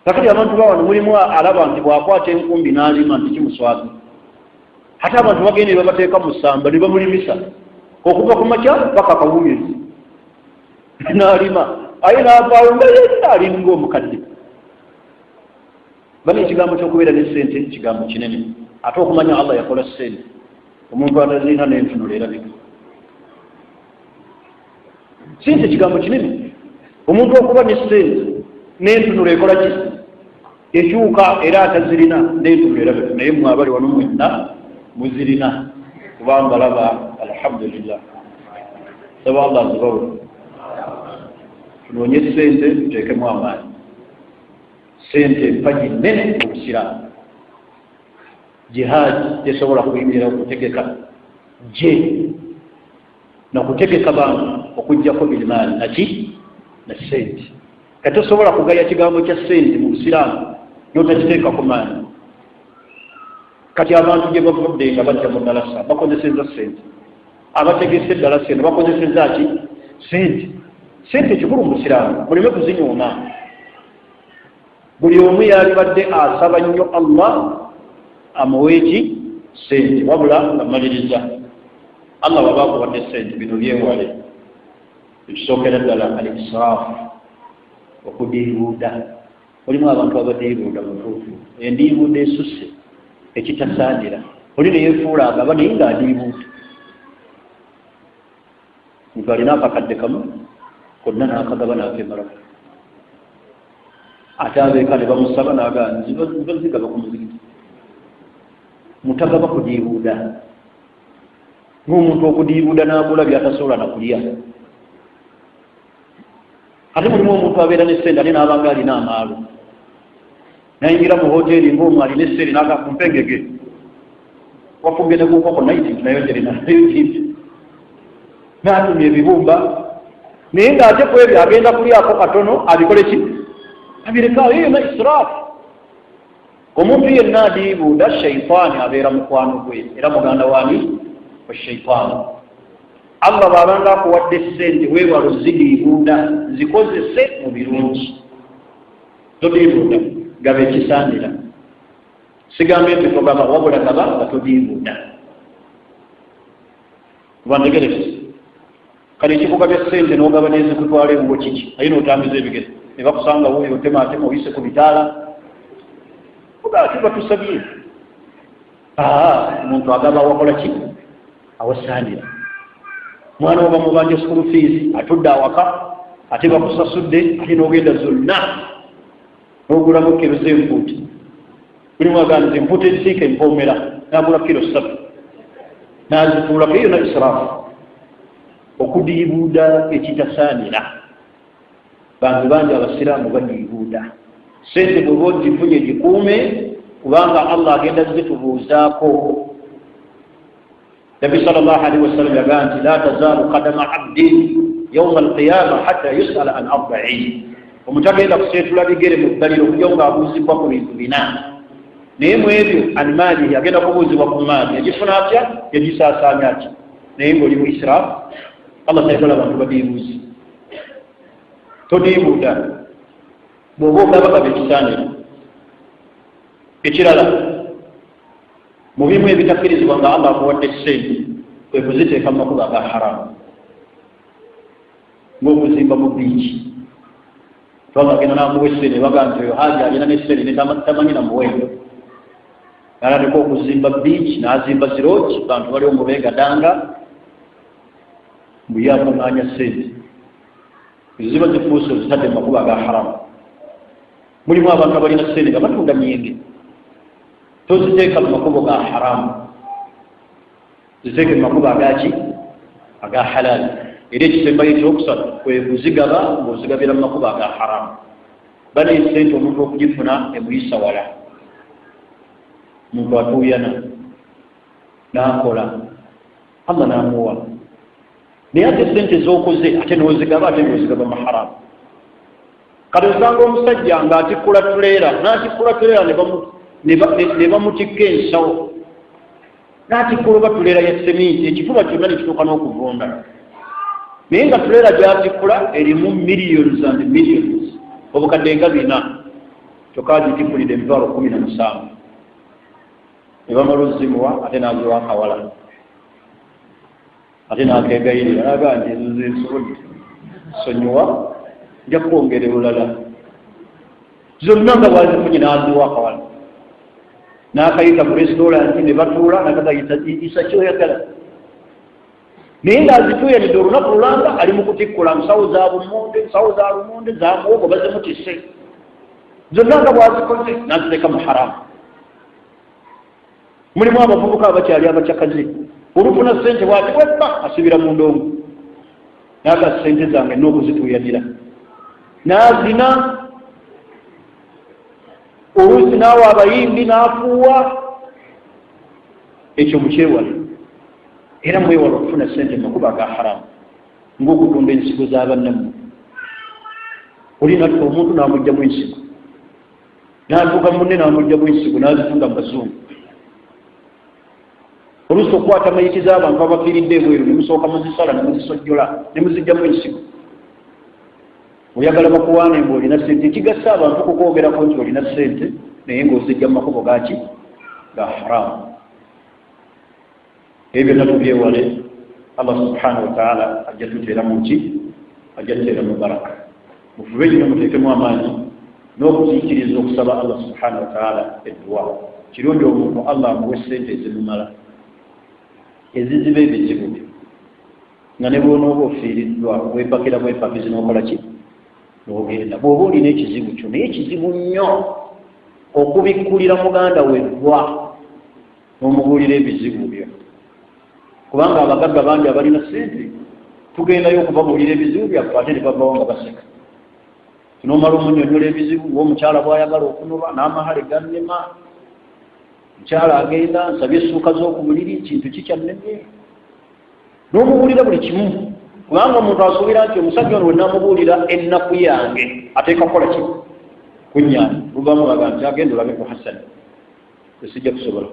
A: kakati abantu bawano mulimu alaba nti bw'akwata enkumbi n'alima nti kimuswaza ate abantu bagenda ne babateeka mu ssamba ne bamulimisa okuva ku makya paka akawungeezi n'alima aye n'avaayo nga alinga omukadde bani ekigambo ky'okubeera ne ssente kigambo kinene ate okumanya Allah yakola ssente omuntu atazirina n'entunula erabika ssente kigambo kinene omuntu okuba ne ssente n'entunula ekola ki ekyuka era atazirina n'entunula erabika naye mwe abali wano mwenna muzirina kubanga laba alhamdulillah saba Allah azibawula tunoonye ssente tuteekemu amaanyi ssente mpaji nnene obusiraamu jihaadi tesobola kuyimirira okutegeka je nakutegeka bantu okujjako bilimaani naki na ssente kati tosobola kugaya kigambo kya ssente mu busiraamu n'otakiteeka ku maanyi kati abantu gye bavudde nga bajja mu dalasa bakozeseza ssente abategese eddalasa eno bakozeseza ki ssente ssente kikulu mu busiraamu muleme kuzinyooma buli omu yalibadde asaba nnyo Allah amuweeki ssente wabula amaliriza Allah baba akuwadde ssente bino byewale ekisookera ddala al israafu okudiibuuda mulimu abantu abadiibuuda mutuufu endiibuuda esusse ekitasaanira oli neyefuula agaba naye ng'adiibuuda nti alina akakadde kamu konna n'akagaba n'akemalaku ate abeeka ne bamusaba n'agaa nzigaba ku muzikiti mutagaba kudiibuuda ng'omuntu okudiibuuda n'agula byatasobola nakulya ate mulimu omuntu abeera n'essente ate n'abanga alina amaalo nayingira mu hoteeri ng'omu alina essente n'agaa ku mpengege wafugge ne kunkoko naiti nayo gyerinayogiiti n'atumya ebibumba naye ng'ate ku ebyo agenda kulyako katono abikole ki abirekawo eyo na israafu omuntu yenna adiibuuda shaitaani abeera mukwano gwe era muganda waani wa shaitaani Allah bw'abanga akuwadde ssente weewala ozidiibuuda zikozese mu birungi todiibuuda gaba ekisaanira sigamba nti togaba wabula gaba nga todiibuuda kubantegereza kale ekivuga bya ssente n'ogaba n'ezikutwala ebuwo kiki aye n'otambiza ebigere ne bakusanga wuyo otemaatema oyise ku bitaala kiba tusabye omuntu agaba wakola ki awasaanira mwana oba mubanja school fees atudde awaka ate bakusasudde ate n'ogenda zonna n'ogulamu kiro z'empuuta buli mwaganiza empuuta ezisiika empoomera n'agula kiro 3 nazituula keyo na israfu okudiibuuda ekitasaanira. Bantu bangi abasiraamu badiibuuda sente bw'oba ogifunye gikuume kubanga Allah agenda zitubuuzaako. Nabi sallallahu alaihi wasallam yagamba nti la tazaalu qadama abdin yawma alqiyama hatta yusala an arba'in. Omutagenda kuseetula bigere mu ddaliro okujja ng'abuuzibwa ku bintu bina. Naye mu ebyo alimaali agenda kubuuzibwa ku maali yagifuna atya yagisaasaanya atya. Naye ng'oli mu israfu Allah tayagala abantu badiibuuzi. Todiibuuda bw'oba ogabagaba ekisaanira. Ekirala mu bimu ebitakkirizibwa nga Allah akuwadde ssente kwe kuziteeka mu makubo aga haramu ng'okuzimba mu biiki. Twagenda n'amuwa essente baga nti oyo haja alina n'essente ne tamanyi na muwendo. N'alandika okuzimba biiki n'azimba zirooki bantu baliwo mu beegadanga mbu ye akuŋŋaanya ssente. Ziba zifuuse ozitadde mu makubo aga haramu. Mulimu abantu abalina ssente nga batunda myenge. Toziteeka mu makubo ga haramu, ziteeke mu makubo agaki aga halaali. Era ekisembayo ekyokusatu kwe kuzigaba ng'ozigabira mu makubo aga haramu. Bane ssente omuntu okugifuna emuyisa wala. Muntu atuuyana n'akola Allah n'amuwa. Naye ate ssente z'okoze ate n'ozigaba mu haramu. Kati osanga omusajja ng'atikkula tuleera n'atikkula tuleera ne bamutikka ensawo n'atikkula oba tuleera ya seminti ekifuba kyonna ne kituuka n'okuvunda. Naye nga tuleera gy'atikkula erimu millions and millions obukadde nga 4 kyokka agitikkulidde emitwalo 17 ne bamala ozimuwa ate n'aziwa akawala ate n'akeegayirira n'agaa nti ezo zensobodde sonyiwa nja kwongera olulala. Zonna nga bwazifunye n'aziwa akawala n'akayita ku restaurant ne batuula nakagayita isa kyoyagala. Naye ng'azituuyanidde olunaku lulanga ali mu kutikkula nsawo za lumonde za muwogo bazimutisse. Zonna nga bwazikoze n'aziteeka mu haramu. Mulimu abavubuka abakyali abakyakazi olufuna ssente bw'atiwebba asibira mu ndongo n'aga ssente zange n'okuzituuyanira n'azina oluusi n'awa abayimbi n'afuuwa. Ekyo mukyewala era mwewala okufuna ssente mu makubo aga haramu ng'okutunda ensigo z'abannammwe. Olina ati omuntu n'amugyamu ensigo n'atuuka munne n'amugyamu ensigo n'azitunda mu bazungu. Oluusi okukwata mayiti z'abantu abafiiridde ebweru ne musooka muzisala ne muzisojjola ne muzigyamu ensigo. Oyagala bakuwaane ng'olina ssente. Ekigasa abantu kukwogerako nti olina ssente naye ng'ozijja mu makubo gaki ga haramu. Ebyo byonna tubyewale. Allah subhanahu wa ta'ala ajja tuteera mu ki ajja tuteera mu baraka. Mufube kino muteekemu amaanyi n'okuziikiriza okusaba Allah subhanahu wa ta'ala edduwa. Kirungi omuntu Allah amuwe ssente ezimumala eziziba ebizibu byo nga ne bw'onooba ofiiriddwa weepakira mwepakizi n'okola ki n'ogenda. Bw'oba olina ekizibu kyo naye ekizibu nnyo okubikkulira muganda weddwa n'omubuulira ebizibu byo. Kubanga abagagga bangi abalina ssente tugendayo okubabuulira ebizibu byaffe ate ne bavawo nga baseka. N'omala omunnyonnyola ebizibu ng'omukyala bw'ayagala okunoba n'amahale gannema. Mukyala agenda nsabye essuuka z'oku buliri kintu kikyanneme n'omubuulira buli kimu. Kubanga omuntu asuubira nti omusajja ono wennamubuulira ennaku yange ateeka kukola ki kunyaani. Luvamu laga nti agenda olabe ku Hassan esijja kusobola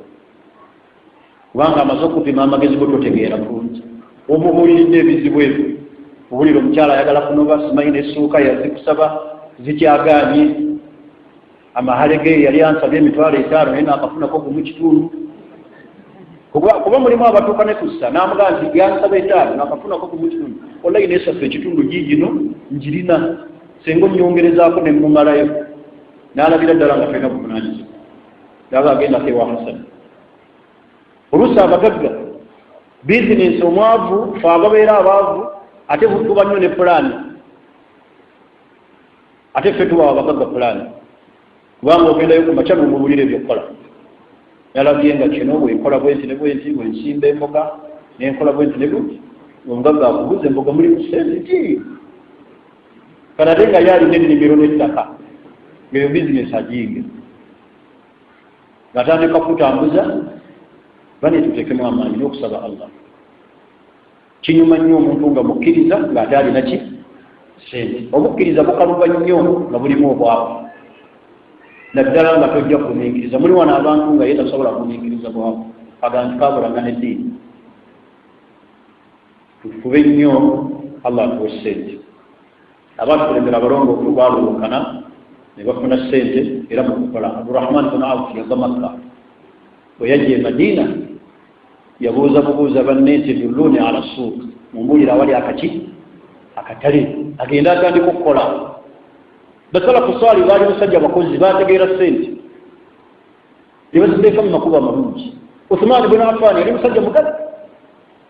A: kubanga amaze okupima amagezi go totegeera bulungi. Omubuuliridde ebizibu ebyo obulira omukyala ayagala kunoba simanyi n'essuuka yazikusaba zikyagaanye. Amahale ge yali ansabye emitwalo 5 naye n'akafunako gumu kitundu. Kuba mulimu abatuuka ne kussa n'amugaa nti yansaba 5 n'akafunako gumu kitundu. Wallahi n'esaffe ekitundu giigino njirina senga onnyongerezaako ne mumalayo. N'alabira ddala nga talina buvunaanyizibwa. Yaba agendako ewa Hassan. Oluusi abagagga bizinensi omwavu fe ababeera abaavu ate tuba nnyo ne pulaani. Ate ffe tubawa abagagga pulaani. Kubanga ogendayo ku makya n'omubuulira ebyokukola. yalabye nga kino bwenkola bwenti ne bwenti, bwensimba emboga nenkola bwenti ne bwenti, omugagga akuguza emboga mulimu sente ki? Kanate nga yalina ennimiro n'ettaka, ng'eyo bizinesi agiyinga, ng'atandika kutambuza. Bane tuteekemu amaanyi n'okusaba Allah. Kinyuma nnyo omuntu nga mukkiriza ng'ate alina ki? Sente. Obukkiriza bukaluba nnyo nga bulimu obwavu, naddala nga tojja kugumiikiriza. Muli wano abantu nga ye tasobola kugumiikiriza bwavu, agantu kabulanga n'eddiini. Tufube nnyo Allah atuwe sente. Abantu kulembera abalongoofu baalulukana ne bafuna sente era mu kukola. Abdurrahman bin Awf yava Makka, bwe yajja e Madiina yabuuza bubuuza banne nti dulluni ala suuq, mumbuulira awali akatale, agenda atandika okukola. Basala kuswali baali basajja bakozi bategeera sente ne baziteeka mu makubo amalungi. Uthman bin Affan yali musajja mugazi,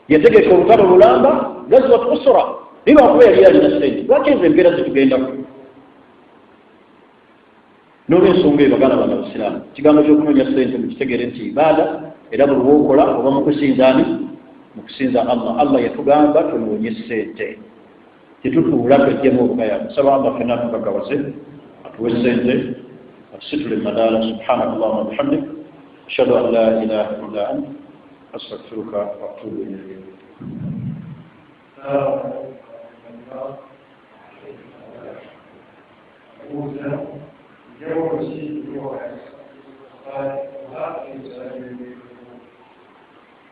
A: yategeka olutalo lulamba Gazwat Usra, naye lwakuba yali alina sente. Lwaki ezo embeera zitugendako? N'olwensonga eyo baganda bano abasiraamu, kigambo ky'okunoonya sente mukitegeere nti ibaada, era buli lwokola oba mu kusinza ani? Mu kusinza Allah. Allah yatugamba tunoonye sente, tetutuula twejjemu obugayaavu. Nsaba Allah fenna tugagawase atuwe sente atusitule madaala. Subhanaka Allahumma wa bihamdik, ashhadu an la ilaha illa anta, astaghfiruka wa atubu ilayk.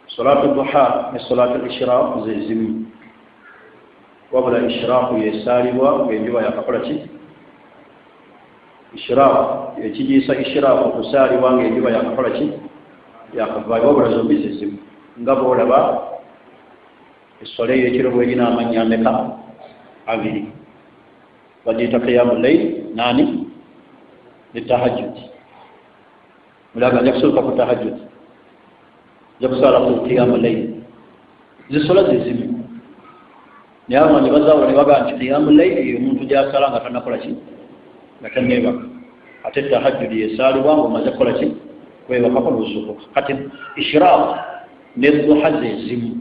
A: صلاة الضحى صلاة الإشراق زيزمي وبلا إشراق يساري ويجوا يقبلتي إشراق يجي سا إشراق وساري ويجوا يقبلتي يقبل وبلا زوجي زيزمي ngabo laba الصلاة يجرب ويجينا من يامك عبيد وديت قيام الليل ناني للتهجد ملاقا يقصد فقط التهجد يقصد قيام الليل زي الصلاة زي زمي نعم أن يبزا ونبقى عن قيام الليل يمون تجاه صلاة غفرنا كل شيء لكن نبقى حتى التهجد يسالوا وما زي كل شيء ويبقى قبل الصفوف حتى إشراق نضحى زي زمي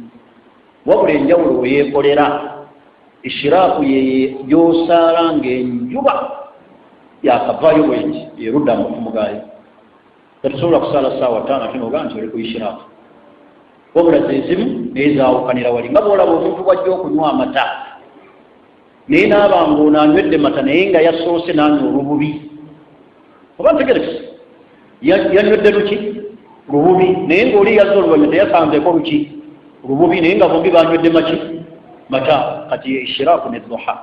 A: wabula enjawulo weyeekolera ishiraaku yosaala ng'enjuba yakavaayo bwenti yerudda amafumu gaayo. Tetusobola kusaala ssaawa 5 ate nogaa nti oli ku ishiraaku. Wabula zezimu naye zaawukanira wali nga bw'olaba omuntu bw'ajja okunywa amata naye naaba ng'ono anywedde mata naye nga yasoose n'anywa olububi, oba ntegerekese yanywedde luki? Lububi, naye ng'oli yazza oluvannyuma teyasanzeeko luki? Rububi, naye nga bombi banywedde maki? Mata. Kati ishiraaku ne duha,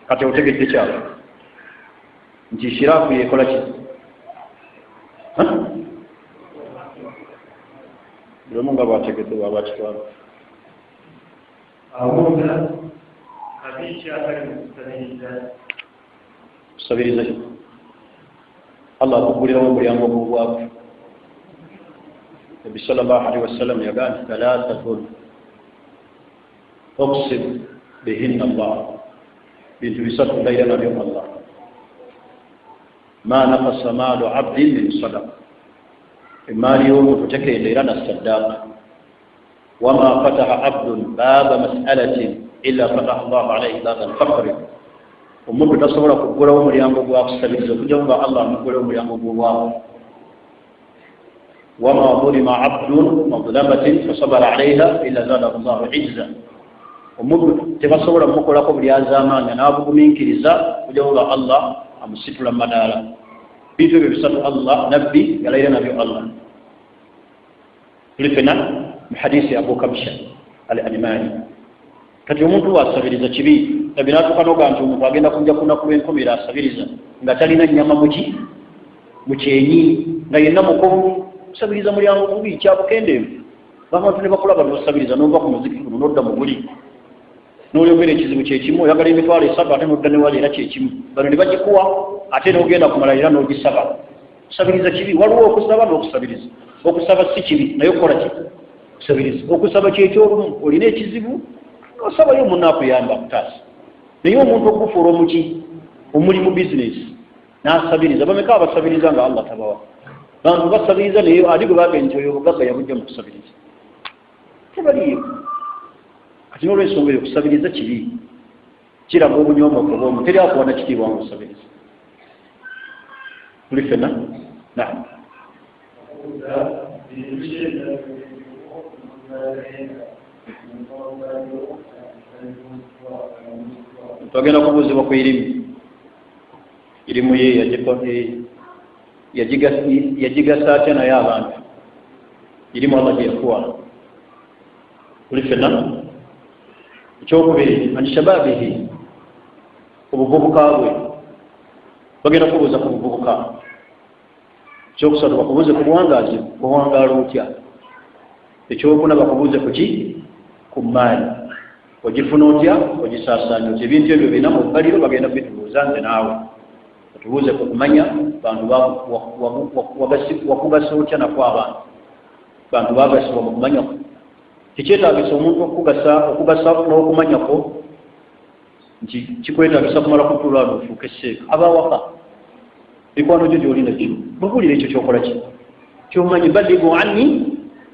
A: kati otegedde kyalo nti ishiraaku yekola ki? buli omu nga bwategedde bwaba kitwala kusabiriza ki? Allah akugulirawo omulyango gw'obwavu. النبي صلى الله عليه وسلم يقول 3 أقسم بهن الله بنت بسط ليلنا يوم الله ما نقص مال عبد من صدق المال يوم فتكي ليلنا الصداق وما فتح عبد باب مسألة إلا فتح الله عليه باب الفقر ومن تصور قولوا مريم بواب السبيل وجنب الله قولوا مريم بواب وما ظلم عبد مظلمة فصبر عليها إلا زاده الله عزا. ومن تصور مقولكم يا زمان نابو من كرزا وجواب الله أمسك لما دارا بيتو بسط الله نبي يلينا نبي الله. لفنا بحديث أبو كبشة الأنماني kati omuntu wasabiriza kibi nabinatuka noga nti omuntu agenda kujja kunakubenkomera asabiriza nga talina nnyama mukyenyi nga yenna mukomu kusabiriza mulyango mubi kyabukendeevu. Abantu ne bakulaba nosabiriza nova ku muziki guno nodda mu guli n'olyogera ekizibu kyekimu oyagala emitwalo 7 ate nodda ne wali era kyekimu bano ne bagikuwa ate n'ogenda kumala era n'ogisaba. Kusabiriza kibi, waliwo okusaba n'okusabiriza. Okusaba si kibi naye okola ki? Kusabiriza. Okusaba kyekyolumu olina ekizibu osabayo munno akuyamba kutaasa, naye omuntu okufuula omuki omuli mu bizinesi n'asabiriza. Bameka abasabiriza nga Allah tabawa? bantu basabiriza naye ate gwe bagenza oyo obugagga yabujja mu kusabiriza tebaliyo kati n'olwensonga eyo kusabiriza kibi kiraga obunyomofu bw'omuntu teri akuwa na kitiibwa nga osabiriza tuli ffenna naam twagenda kubuuzibwa ku irimu ye yagigasa atya naye abantu irimu Allah gye yakuwa tuli ffenna ekyokubiri an shababihi obuvubuka bwe bagenda kubuuza ku buvubuka ekyokusatu bakubuuze ku buwangaazi buwangaala otya ekyokuna bakubuuze ku ki ku maali ogifuna otya ogisaasaanya otya ebintu ebyo bina mu bbaliro bagenda bitubuuza nze naawe batubuuze ku kumanya bantu wakugasa otya nakw abantu bantu bagasibwa mu kumanya kikyetaagisa omuntu okugasa n'okumanyako nti kikwetaagisa kumala kutula nofuuka esseeka abawaka mikwano gyo gyoli nakyo babuulira ekyo kyokola ki kyomanyi balligu anni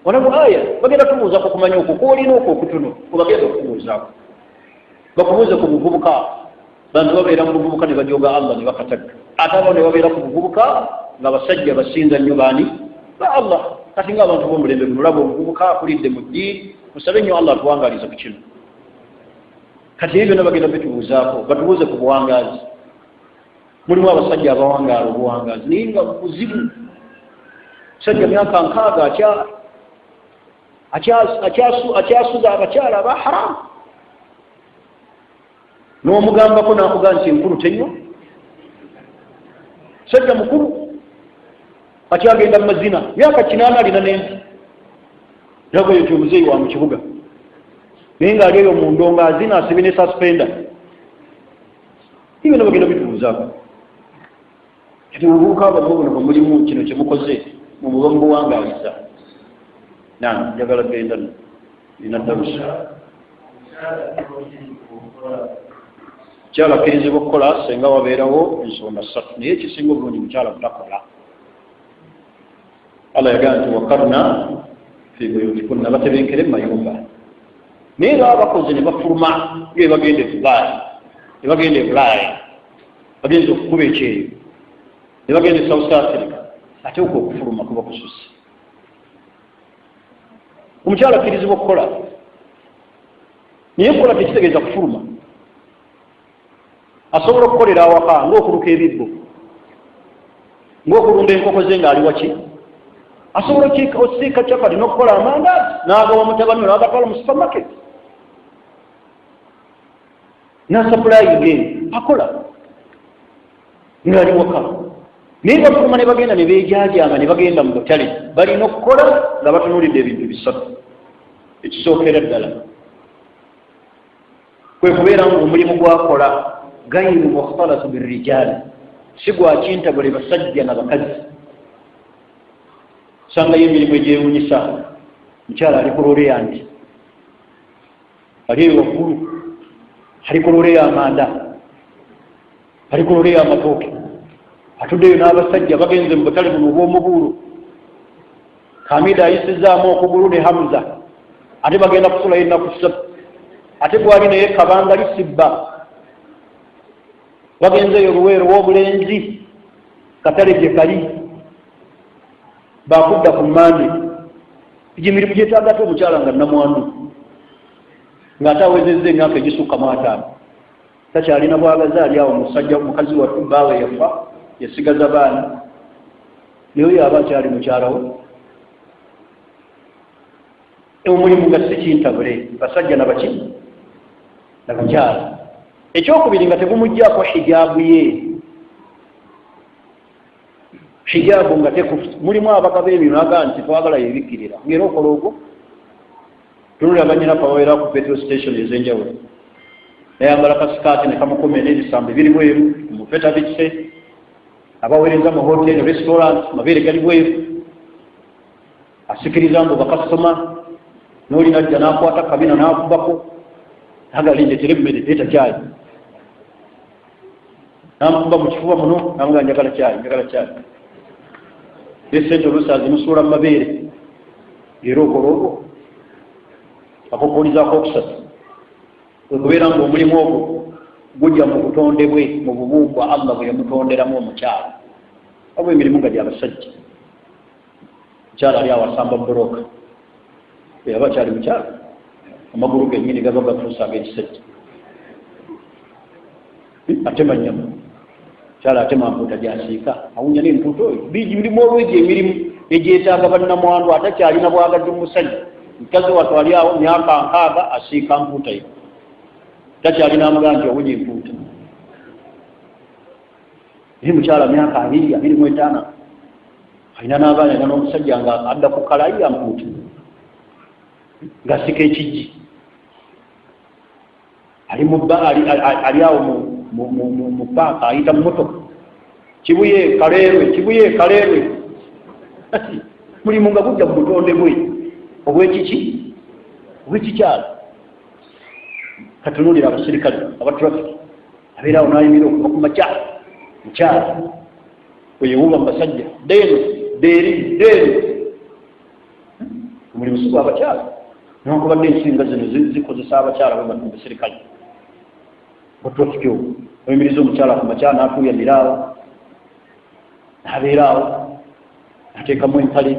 A: walabu aya bagenda kubuuzaku kumanya okwo kwolina okwo okutono obagenda okubuuzaako bakubuuze ku buvubuka bantu babeera mu buvubuka ne bajooga Allah ne bakatagga ate abo ne babeera ku buvubuka nga basajja basinza nnyo baani ba Allah kati ng'abantu b'omulembe guno olaba obuvubuka akulidde mu ddiini musabe nnyo Allah atuwangaaliza ku kino kati ebyo byonna bagenda bitubuuzaako batubuuze ku buwangaazi mulimu abasajja abawangaala obuwangaazi naye nga buzibu musajja myaka 60 akyasuza abakyala aba haramu n'omugambako n'akugamba nti enkulu tenywa musajja mukulu akyagenda mu mazina myaka 8 alina n'ensi nago eyo tyomuzeeyi wa mu kibuga naye ng'ali eyo mu ndongo azina asibe ne suspenda ibyo bagenda bitubuuzaako kati obuvubuka abavubuka bwe mulimu kino kye mukoze mu buba mubuwangaaliza njagala genda nina darusa mukyala akkirizibwa okukola senga wabeerawo ensonga 3 naye ekisinga obulungi mukyala butakola Allah yagamba nti wakarna fi buyutikunna batebenkere mu mayumba naye baba bakoze ne bafuluma nga ebagenda e Bulaaya bagenza okukuba ekyeyo ne bagenda e South Africa ate okwo okufuluma kuba kususse omukyala akkirizibwa okukola naye okukola tekitegeeza kufuluma asobola okukolera awaka ng'okuluka ebibbo ng'okulunda enkoko ze ng'ali waki asobola osiika capati n'okukola amandaazi n'agawa mutabani n'agatwala mu supermarket n'asapulayiga akola ng'ali waka naye bafuluma ne bagenda ne beejaajanga ne bagenda mu butale balina okukola nga batunuulidde ebintu bisatu ekisookera ddala kwe kubeera ng'omulimu gwakola gayru mukhtalatu birrijaali si gwakintabule basajja na bakazi sangayo emirimu egyewunyisa mukyala ali ku loole yanti ali eyo waggulu ali ku loole y'amanda ali ku loole y'amatooke atuddeyo n'abasajja bagenze mu butale buno obw'omubuulo Hamida ayisizaamu okugulu ne Hamza ate bagenda kusulayo ennaku 3 ate gwali naye kabanga lisibba bagenzeyo oluweero w'obulenzi katale gye kali bakudda ku mmande egimirimu gyetaaga ate omukyala nga namwandu ng'ate awezezza emyaka egisukka mu 5 takyalina bwagaza ali awo musajja mukazi wattu baawe yafa yasigaza baana naye oyo aba akyali mukyalawo omulimu nga si kintabule basajja nabaki nabakyala ekyokubiri nga tegumugjaako hijaabu ye hijaabu nga tekufu mulimu abaka b'ebyo naga nti twagala yebikkirira ngera okola ogwo tululaganyira kawaera ku petrol station ez'enjawulo nayambala kasikaati ne kamukome n'ebisambo biri bweru mufeta bikise abaweereza mu hotel restaurant mabeere gali bweru asikiriza mbu bakasitoma n'oli najja n'akwata kabina n'akubako nagalindetera emmere leeta caayi namukuba mu kifuba muno namuga njagala caayi esente olusazi musuula mu mabeere era okola olwo akokuulizako okusatu wekubeera nga omulimu ogwo gujja mu butondebwe mu bubumbwa Allah bwe yamutonderamu omukyala abo emirimu nga gyabasajja mukyala ali awasamba buloka aba akyali mukyala amagulu gennyini gaba gafuusa ag'ekisajja atema nnyama mukyala atema mpuuta gyasiika awunya n'empuuta oyo birimu olwegyo emirimu egyetaaga bannamwandu atakyalina bwagadde omusajja mukazi wattu ali awo myaka 60 asiika mpuuta yo takyalina amugaa nti owunya empuuta naye mukyala myaka 25 alina n'abaana nga n'omusajja nga adda ku kalayi ya mpuuta ng'asika ekijji ali awo mu paaka ayita mu motoka kibuye kaleerwe mulimu nga gujja mu butonde bwe obwekikyala katunulira abasirikale abatrafiki abeera awo n'ayimira okuva ku mukyala weyewuba mu basajja deeri omulimu si gwa abakyala newankubadde ensinga zino zikozesa abakyala bwe bati mu basirikale batrafiki obwo oyimiriza omukyala ku makyala n'atuuyanira awo n'abeera awo ateekamu empale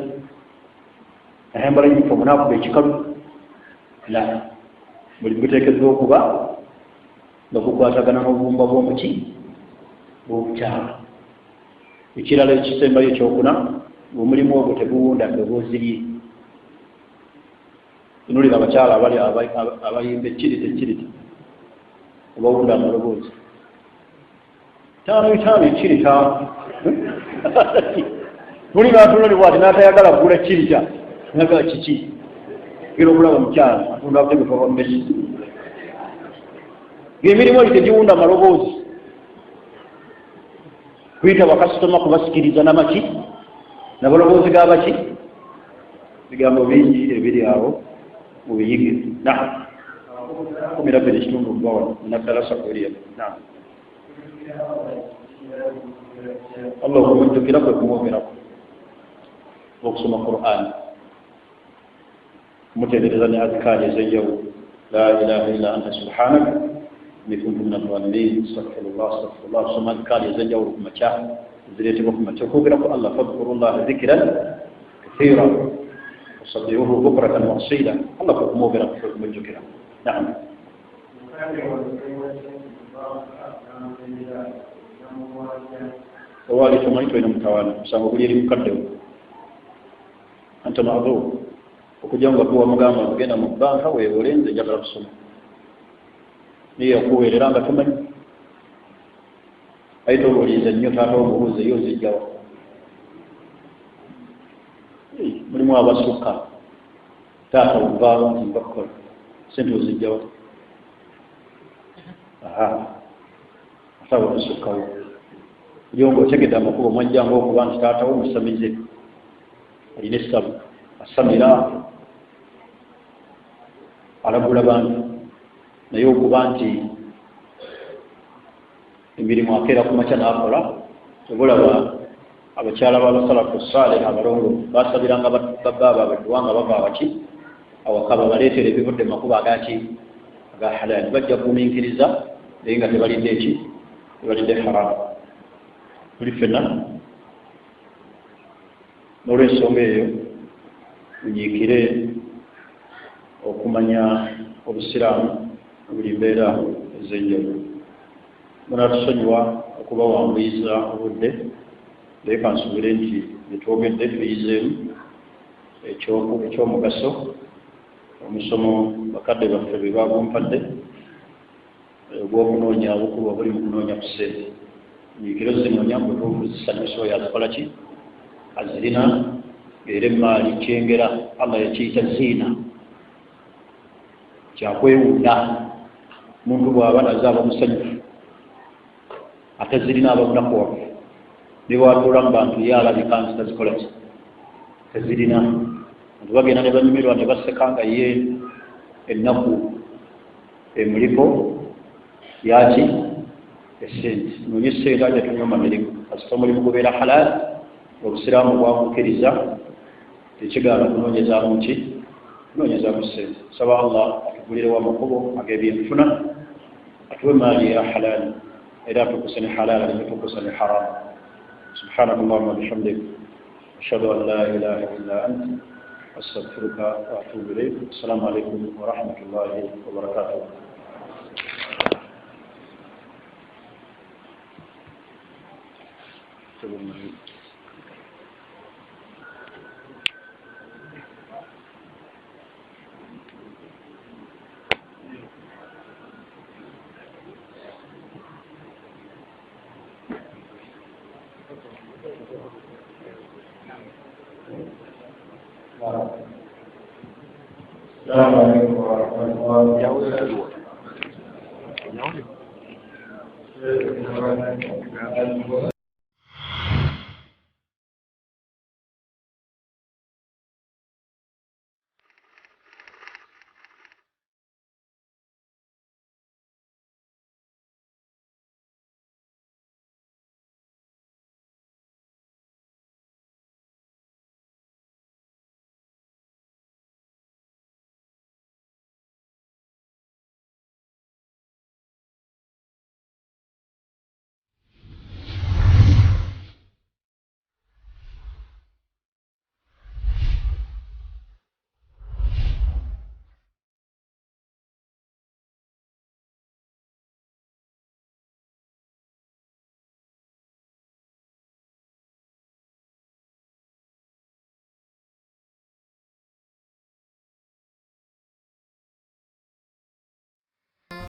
A: ayambala yunifoomu n'akuba ekikalu buli guteekezza okuba nga gukwatagana n'obubumba bw'omukyala ekirala ekisembayo ekyokuna omulimu ogwo teguwunda ddoboozi lye tunulira abakyala abali abayimba ekirita obawunda amaloboozi 5 ekirita tuli natunulibwa ati n'atayagala kugula kirita naga kiki era okulaba omukyala atunda abutegekava mmesi ng'emirimu egi tegiwunda amaloboozi kuyita bakasitoma kubasikiriza namaki nabaloboozi gabaki bigambo bingi ebiri awo mubiyige na 12 ekitundu bawa naddala sakuliya Allah okumujjukirako ekumwogerako okusoma Qur'an mutendereza ne azkari ez'enjawulo la ilaha illa anta subhanaka inni kuntu min adh-dhalimin astaghfirullah kusoma azkari ez'enjawulo ku makya zireetebwa ku makya okwogerako Allah fadhkurullaha dhikran kathira wasabbihuhu bukratan wa asila Allah okumwogerako okumujjukirako naam owali tomanyi tolina mutawaana kusanga buli eri mukaddewo anta maadhur okujja nga kuwa mugamba kugenda mu bbanka weewole nze njagala kusoma naye okuweerera nga tomanyi ayita obuuliza nnyo taata omubuuza eyo ozijjawa mulimu abasukka taata ovaawo nti mbakukola sente ozijjawa asaba okusukkawo yongo otegedde amakubo mwajjanga okuba nti taatawo musamize alina essabu asamira alagula bantu naye okuba nti emirimu akeera ku makya n'akola obulaba abakyala b'abasalafu saalih abalongo basabiranga babbaaba abaduwa nga bava waki awaka babaleetera ebivudde makubo agaki aga halaali bajja kumiikiriza naye nga tebalidde eki tebalidde haramu tuli ffenna n'olwensonga eyo munyiikire okumanya obusiraamu buli mbeera ez'enjawulo munatusonyiwa okubawambuyiza obudde naye kansuubire nti byetwogedde tuyizeemu ekyomugaso omusomo bakadde baffe bwe bagumpadde ogw'okunoonya obukulu obuli mu kunoonya ku ssente nyiikire zinoonya mutuufu zisanyusa oyo azikola ki azirina era emaali kyengera Allah yakiyita ziina kyakwewunda muntu bw'aba naze aba musanyufu ate zirina abamunaku waffe ne bwatuula mu bantu ye alabika nti tazikola ki tezirina bantu bagenda ne banyumirwa ne baseka nga ye ennaku emuliko yaki esente noonye essente ajja tunyoma mirimu kasita omulimu gubeera halaali obusiraamu bwamukiriza tekigaana kunoonyezaamu ki kunoonyezaamu ssente. Saba Allah atugulirewo amakubo ag'ebyenfuna, atuwe maali ya halaali era atukuse ne halaali alimutukusa ne haramu. Subhanaka Allahumma bihamdik ashhadu an la ilaha illa anta astaghfiruka wa atubu ilayk. Assalamu alaykum wa rahmatullahi wa barakatuh.
B: السلام عليكم ورحمة الله وبركاته.